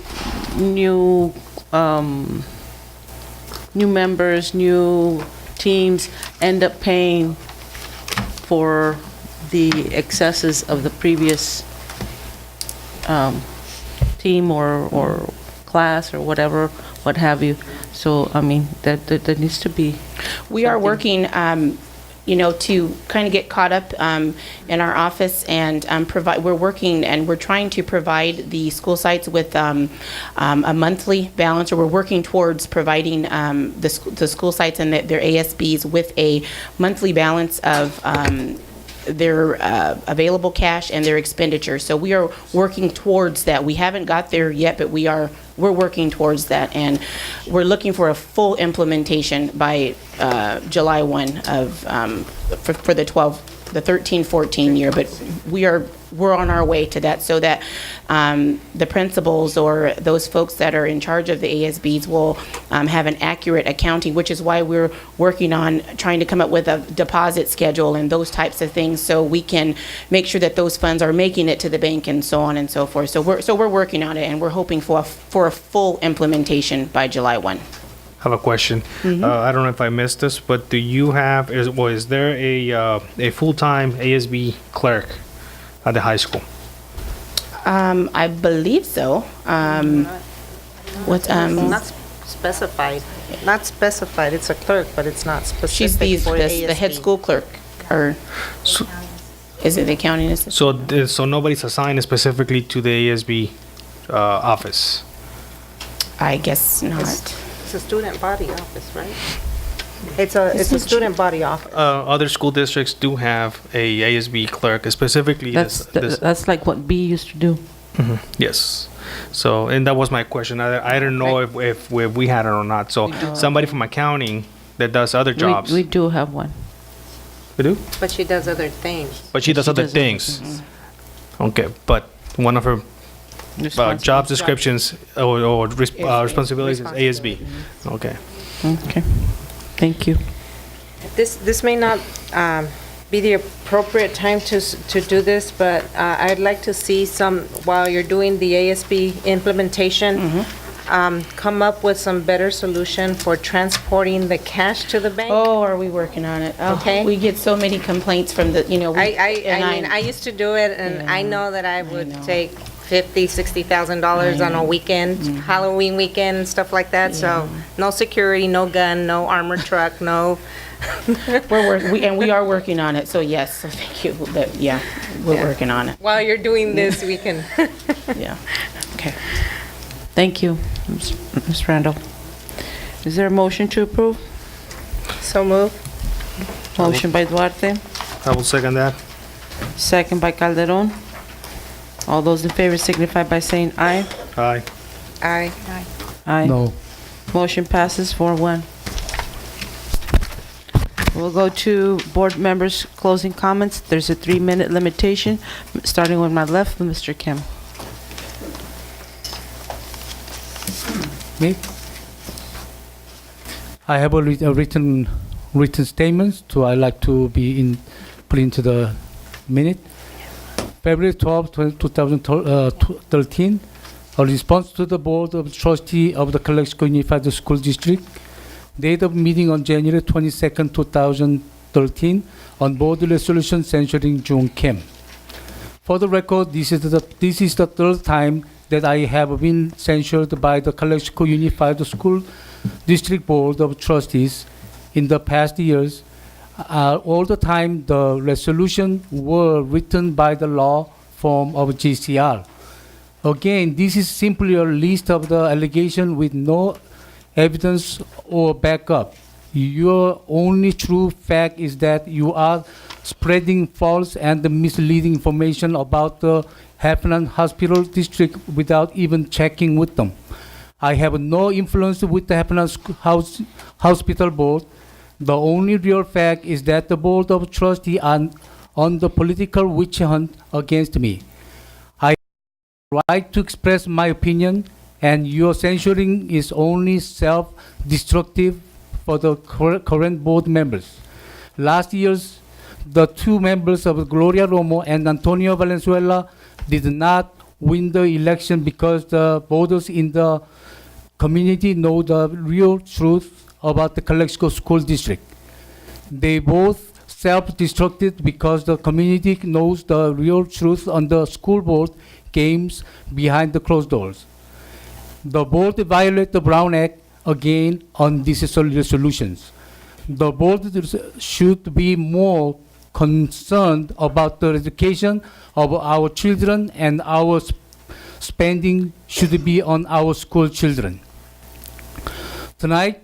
members, new teams end up paying for the excesses of the previous team or class or whatever, what have you. So, I mean, that needs to be. We are working to kind of get caught up in our office and provide. We're working and we're trying to provide the school sites with a monthly balance, or we're working towards providing the school sites and their ASBs with a monthly balance of their available cash and their expenditures. So we are working towards that. We haven't got there yet, but we're working towards that, and we're looking for a full implementation by July 1 of for the 13-14 year. But we're on our way to that, so that the principals or those folks that are in charge of the ASBs will have an accurate accounting, which is why we're working on trying to come up with a deposit schedule and those types of things, so we can make sure that those funds are making it to the bank and so on and so forth. So we're working on it, and we're hoping for a full implementation by July 1. I have a question. I don't know if I missed this, but do you have, is there a full-time ASB clerk at the high school? I believe so. Not specified. Not specified. It's a clerk, but it's not specific She's for the head ASB. school clerk, or is it the accounting assistant? So nobody's assigned specifically to the ASB office? I guess not. It's a student body office, right? It's a student body office. Other school districts do have a ASB clerk, specifically That's like what B used to do. Yes. So, and that was my question. I don't know if we had it or not. So, somebody from accounting that does other jobs. We do have one. We do? But she does other things. But she does other things. Okay, but one of her job descriptions or responsibilities is ASB. Okay. Okay. Thank you. This may not be the appropriate time to do this, but I'd like to see while you're doing the ASB implementation, come up with some better solution for transporting the cash to the bank. Oh, are we working on it? Oh, Okay. We get so many complaints from the, I used to do it, and I know that I would take $50,000-$60,000 on a weekend, Halloween weekend, and stuff like that. So no security, no gun, no armored truck, no. we are working on it. So yes, so thank you. We're working on it. While you're doing this, we can. Yeah. Okay. Thank you, Ms. Randall. Is there a motion to approve? So move. Motion by Duarte, I will second that. second by Calderon. All those in favor signify by saying aye. Aye. Aye. Aye. No. Motion passes 4-1. We'll go to board members' closing comments. There's a 3-minute limitation, starting with my left, with Mr. Kim. Me? I have a written statements, so I like to be put into the minute. February 12, 2013, a response to the Board of Trustees of the Calexico Unified School District. Date of meeting on January 22, 2013, on board resolution censuring June Kim. For the record, this is the third time that I have been censured by the Calexico Unified School District Board of Trustees in the past years. All the time, the resolution were written by the law firm of GCR. Again, this is simply a list of the allegation with no evidence or backup. Your only true fact is that you are spreading false and misleading information about the Heffernan Hospital District without even checking with them. I have no influence with the Heffernan Hospital Board. The only real fact is that the Board of Trustees are on the political witch hunt against me. I have the right to express my opinion, and your censuring is only self-destructive for the current board members. Last year, the two members of Gloria Romo and Antonio Valenzuela did not win the election because the voters in the community know the real truth about the Calexico School District. They both self-destructed because the community knows the real truth on the school board games behind the closed doors. The board violated the Brown Act again on these resolutions. the board should be more concerned about the education of our children, and our spending should be on our school children. Tonight,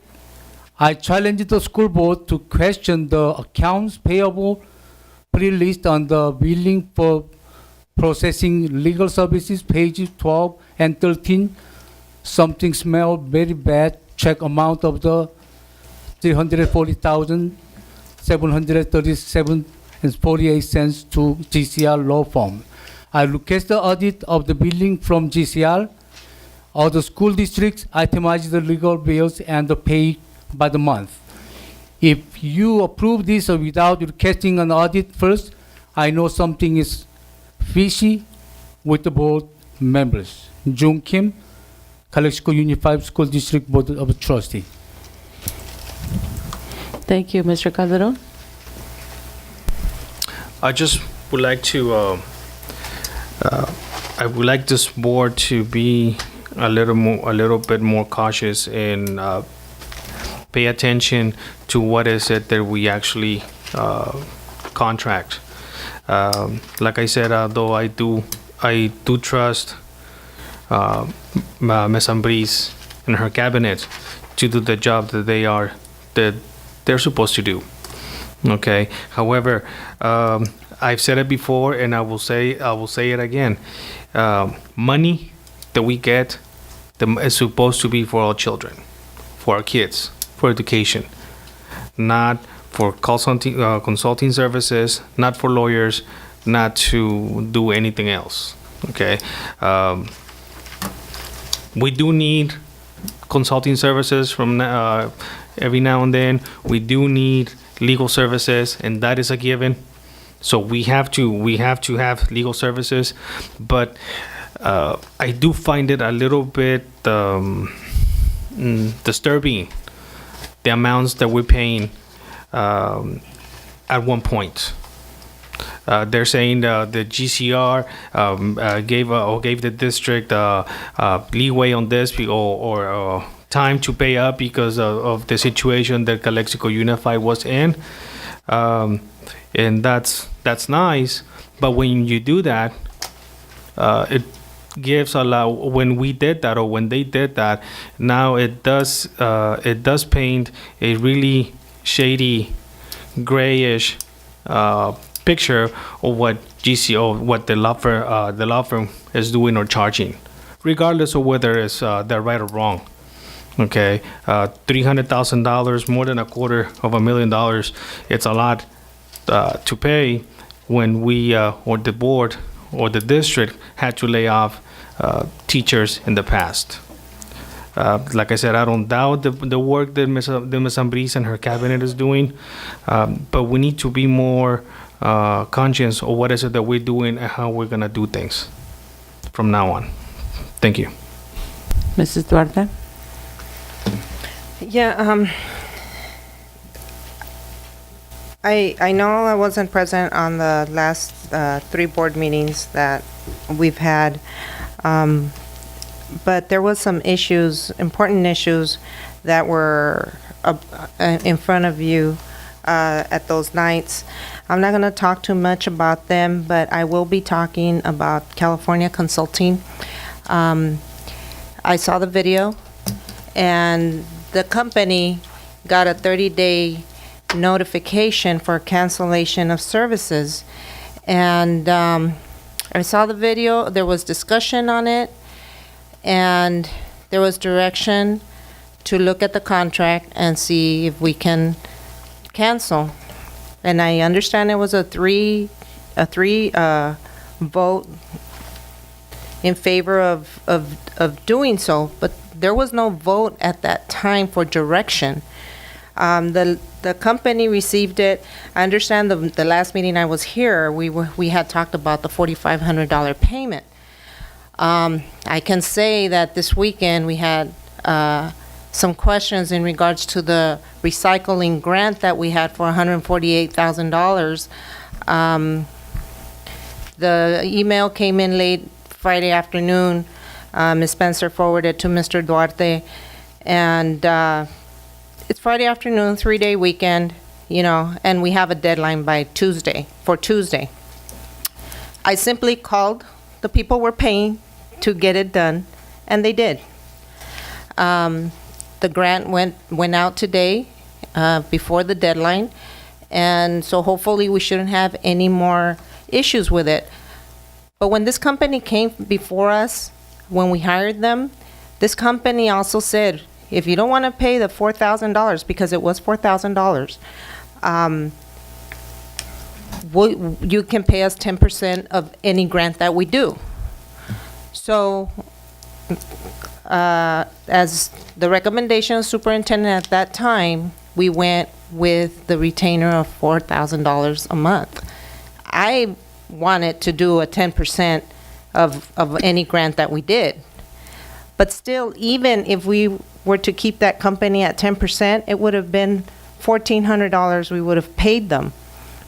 I challenge the school board to question the accounts payable pre-list on the billing for processing legal services, page 12 and 13. Something smell very bad. Check amount of the 340,737.48 to GCR law firm. I request the audit of the billing from GCR. All the school districts itemize the legal bills and the pay by the month. If you approve this without requesting an audit first, I know something is fishy with the board members. Jung Kim, Calexico Unified School District Board of Trustees. Thank you, Mr. Calderon. I just would like to, I would like this board to be a little bit more cautious and pay attention to what is it that we actually contract. Like I said, though I do trust Ms. Ambris and her cabinet to do the job that they're supposed to do. Okay. However, I've said it before, and I will say it again. Money that we get is supposed to be for our children, for our kids, for education, not for consulting services, not for lawyers, not to do anything else. Okay. We do need consulting services from every now and then. We do need legal services, and that is a given. So we have to have legal services, but I do find it a little bit disturbing, the amounts that we're paying at one point. They're saying the GCR gave the district leeway on this or time to pay up because of the situation that Calexico Unified was in, and that's nice. But when you do that, it gives a lot. When we did that, or when they did that, now it does paint a really shady, grayish picture of what what the law firm is doing or charging, regardless of whether it's they're right or wrong. Okay, $300,000, more than $250,000. It's a lot to pay when we or the board or the district had to lay off teachers in the past. Like I said, I don't doubt the work that Ms. Ambris and her cabinet is doing, but we need to be more conscious of what is it that we're doing and how we're gonna do things from now on. Thank you. Mrs. Duarte? Yeah, I know I wasn't present on the last 3 board meetings that we've had, but there was some issues, important issues that were in front of you at those nights. I'm not going to talk too much about them, but I will be talking about California Consulting. I saw the video, and the company got a 30-day notification for cancellation of services. And I saw the video, there was discussion on it, and there was direction to look at the contract and see if we can cancel. And I understand it was a three vote in favor of doing so, but there was no vote at that time for direction. The company received it. I understand the last meeting I was here, we had talked about the $4,500 payment. I can say that this weekend we had some questions in regards to the recycling grant that we had for $148,000. The email came in late Friday afternoon. Ms. Spencer forwarded to Mr. Duarte, and it's Friday afternoon, 3-day weekend, and we have a deadline by Tuesday, for Tuesday. I simply called the people we're paying to get it done, and they did. The grant went out today, before the deadline, and so hopefully we shouldn't have any more issues with it. But when this company came before us, when we hired them, this company also said, if you don't want to pay the $4,000, because it was $4,000, you can pay us 10% of any grant that we do. So, as the recommendation of superintendent at that time, we went with the retainer of $4,000 a month. I wanted to do a 10% of any grant that we did. But still, even if we were to keep that company at 10%, it would have been $1,400 we would have paid them.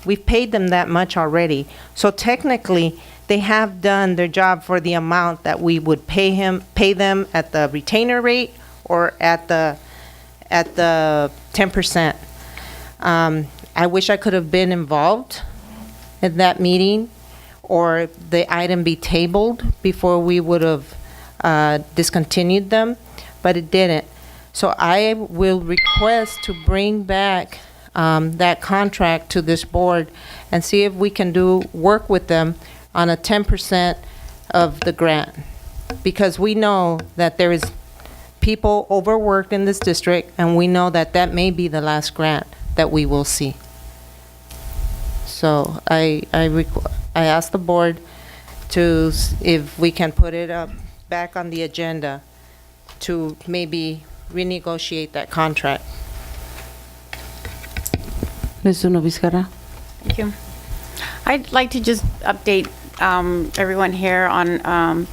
We've paid them that much already. So technically, they have done their job for the amount that we would pay them at the retainer rate or at the 10%. I wish I could have been involved in that meeting, or the item be tabled before we would have discontinued them, but it didn't. So I will request to bring back that contract to this board and see if we can work with them on a 10% of the grant. Because we know that there is people overworked in this district, and we know that that may be the last grant that we will see. So I asked the board to, if we can put it up back on the agenda to maybe renegotiate that contract. Ms. Zuno Vizcarra? Thank you. I'd like to just update everyone here on,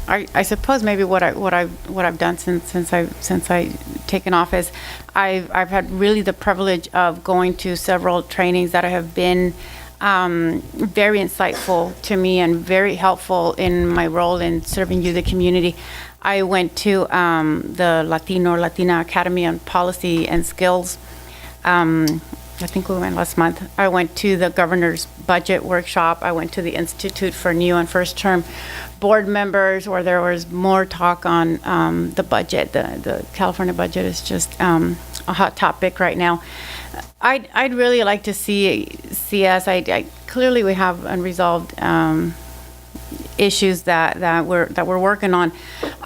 I suppose maybe what I've done since I've taken office. I've had really the privilege of going to several trainings that have been very insightful to me and very helpful in my role in serving you, the community. I went to the Latina Academy on Policy and Skills. I think we went last month. I went to the governor's budget workshop. I went to the Institute for New and First Term board members, where there was more talk on the budget. The California budget is just a hot topic right now. I'd really like to see us. Clearly we have unresolved issues that we're working on.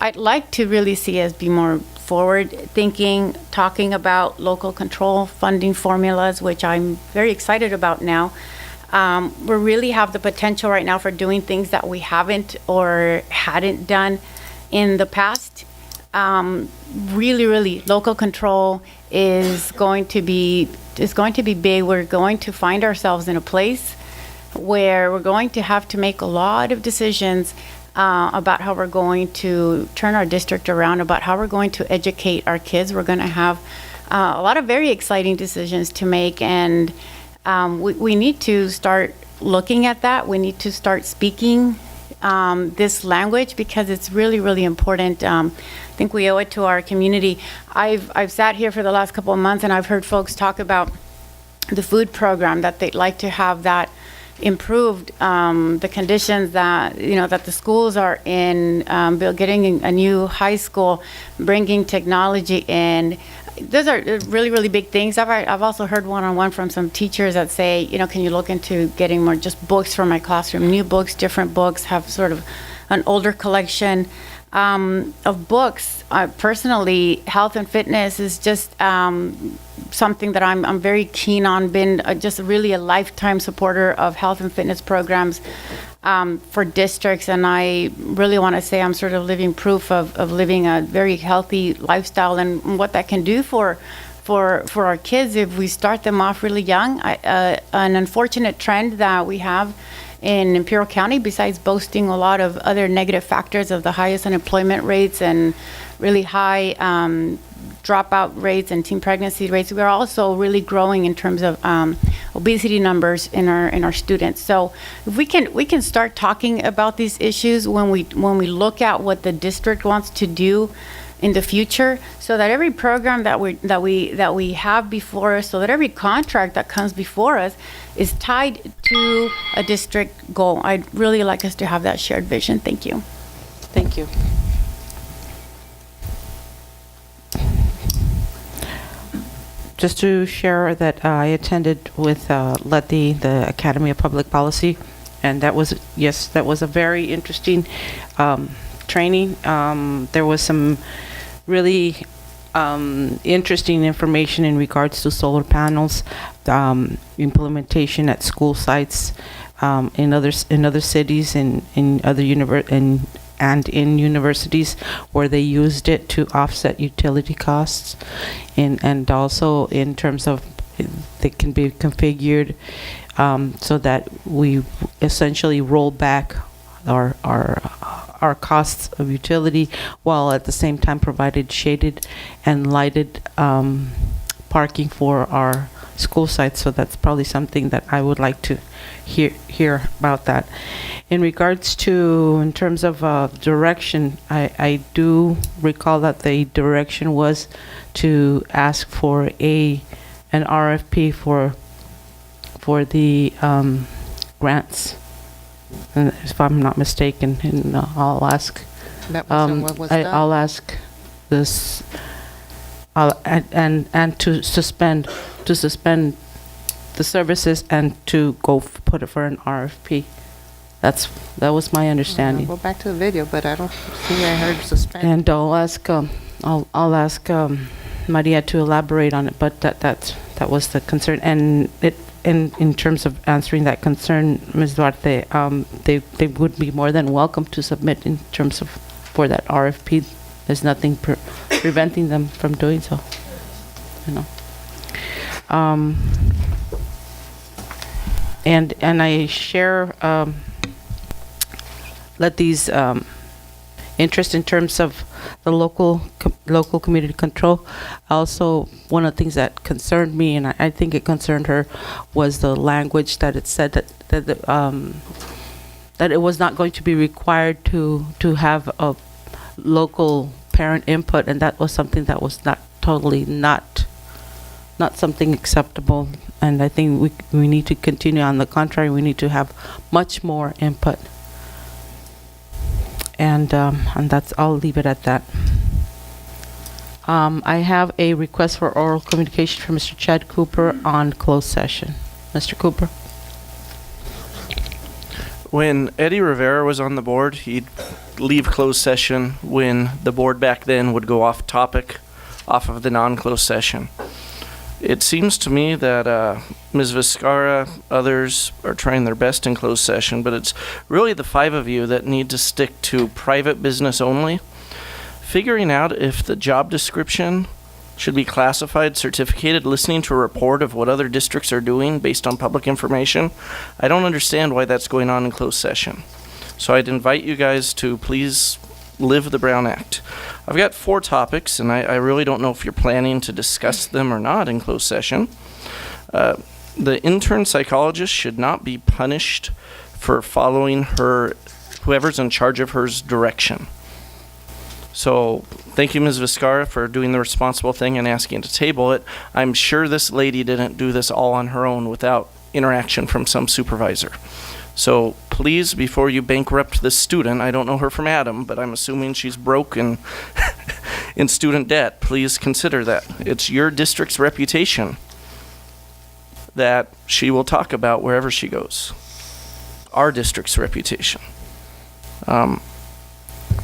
I'd like to really see us be more forward thinking, talking about local control funding formulas, which I'm very excited about now. We really have the potential right now for doing things that we haven't or hadn't done in the past. Really, local control is going to be big. We're going to find ourselves in a place where we're going to have to make a lot of decisions about how we're going to turn our district around, about how we're going to educate our kids. We're going to have a lot of very exciting decisions to make, and we need to start looking at that. We need to start speaking this language, because it's really important. I think we owe it to our community. I've sat here for the last couple of months, and I've heard folks talk about the food program, that they'd like to have that improved, the conditions that that the schools are in, getting a new high school, bringing technology in. Those are really big things. I've also heard one-on-one from some teachers that say, can you look into getting more just books for my classroom, new books, different books, have sort of an older collection of books. Personally, health and fitness is just something that I'm very keen on, been just really a lifetime supporter of health and fitness programs for districts, and I really want to say I'm sort of living proof of living a very healthy lifestyle, and what that can do for our kids if we start them off really young. An unfortunate trend that we have in Imperial County, besides boasting a lot of other negative factors of the highest unemployment rates and really high dropout rates and teen pregnancy rates, we're also really growing in terms of obesity numbers in our students. So if we can start talking about these issues when we look at what the district wants to do in the future, so that every program that we have before us, so that every contract that comes before us is tied to a district goal. I'd really like us to have that shared vision. Thank you. Thank you. Just to share that I attended with Letty, the Academy of Public Policy, and that was, yes, that was a very interesting training. There was some really interesting information in regards to solar panels, implementation at school sites, in other cities, in other and in universities where they used it to offset utility costs, and also in terms of they can be configured so that we essentially roll back our costs of utility, while at the same time provided shaded and lighted parking for our school sites. So that's probably something that I would like to hear about that. In regards to, in terms of direction, I do recall that the direction was to ask for an RFP for the grants, and if I'm not mistaken, and I'll ask. That wasn't what was done? I'll ask this, and to suspend the services and to go put it for an RFP. That was my understanding. Go back to the video, but I don't think I heard suspend. And I'll ask Maria to elaborate on it, but that was the concern. And in terms of answering that concern, Ms. Duarte, they would be more than welcome to submit in terms of for that RFP. There's nothing preventing them from doing so, you know. And I share Letty's interest in terms of the local community control. Also, one of the things that concerned me, and I think it concerned her, was the language that it said that it was not going to be required to have a local parent input, and that was something that was not something acceptable. And I think we need to continue. On the contrary, we need to have much more input. And that's, I'll leave it at that. I have a request for oral communication from Mr. Chad Cooper on closed session. Mr. Cooper. When Eddie Rivera was on the board, he'd leave closed session when the board back then would go off topic, off of the non-closed session. It seems to me that Ms. Vizcarra, others are trying their best in closed session, but it's really the five of you that need to stick to private business only. Figuring out if the job description should be classified, certificated, listening to a report of what other districts are doing based on public information. I don't understand why that's going on in closed session. So I'd invite you guys to please live the Brown Act. I've got 4 topics, and I really don't know if you're planning to discuss them or not in closed session. The intern psychologist should not be punished for following whoever's in charge of her's direction. So thank you, Ms. Vizcarra, for doing the responsible thing and asking to table it. I'm sure this lady didn't do this all on her own without interaction from some supervisor. So please, before you bankrupt this student, I don't know her from Adam, but I'm assuming she's broke and in student debt, please consider that. It's your district's reputation that she will talk about wherever she goes. Our district's reputation.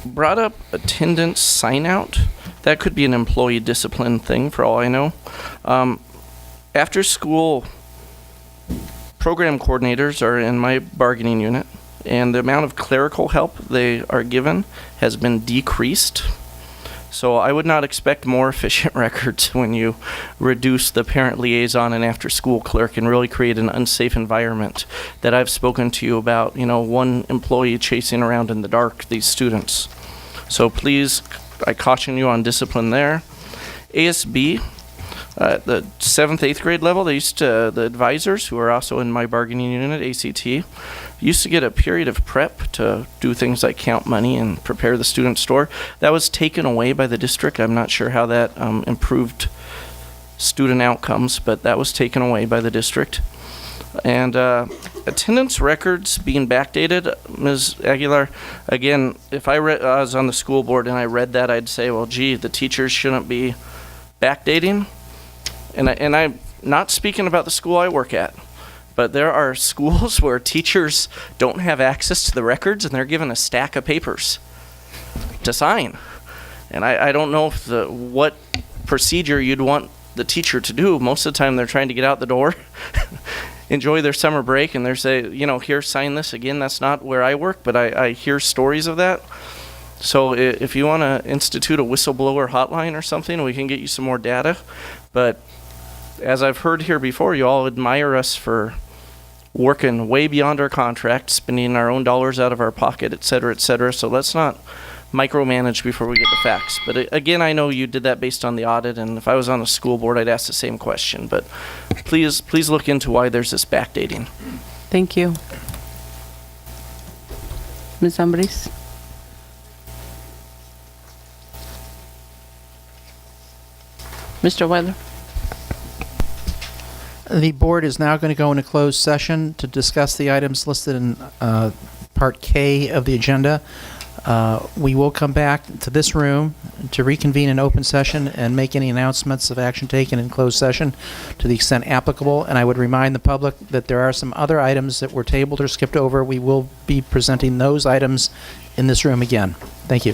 Brought up attendance sign out. That could be an employee discipline thing for all I know. After school program coordinators are in my bargaining unit, and the amount of clerical help they are given has been decreased. So I would not expect more efficient records when you reduce the parent liaison and after school clerk and really create an unsafe environment that I've spoken to you about, one employee chasing around in the dark these students. So please, I caution you on discipline there. ASB, the 7th, 8th grade level, they used to, the advisors who are also in my bargaining unit, ACT, used to get a period of prep to do things like count money and prepare the student store. That was taken away by the district. I'm not sure how that improved student outcomes, but that was taken away by the district. And attendance records being backdated, Ms. Aguilar, again, if I was on the school board and I read that, I'd say, well, gee, the teachers shouldn't be backdating. And I'm not speaking about the school I work at, but there are schools where teachers don't have access to the records and they're given a stack of papers to sign. And I don't know if what procedure you'd want the teacher to do. Most of the time they're trying to get out the door, enjoy their summer break, and they're saying, here, sign this. Again, that's not where I work, but I hear stories of that. So if you want to institute a whistleblower hotline or something, we can get you some more data. But as I've heard here before, you all admire us for working way beyond our contract, spending our own dollars out of our pocket, et cetera, et cetera. So let's not micromanage before we get the facts. But again, I know you did that based on the audit, and if I was on the school board, I'd ask the same question. But please look into why there's this backdating. Thank you. Ms. Ambriz? Mr. Weiler? The board is now going to go into closed session to discuss the items listed in Part K of the agenda. We will come back to this room to reconvene in open session and make any announcements of action taken in closed session to the extent applicable. And I would remind the public that there are some other items that were tabled or skipped over. We will be presenting those items in this room again. Thank you.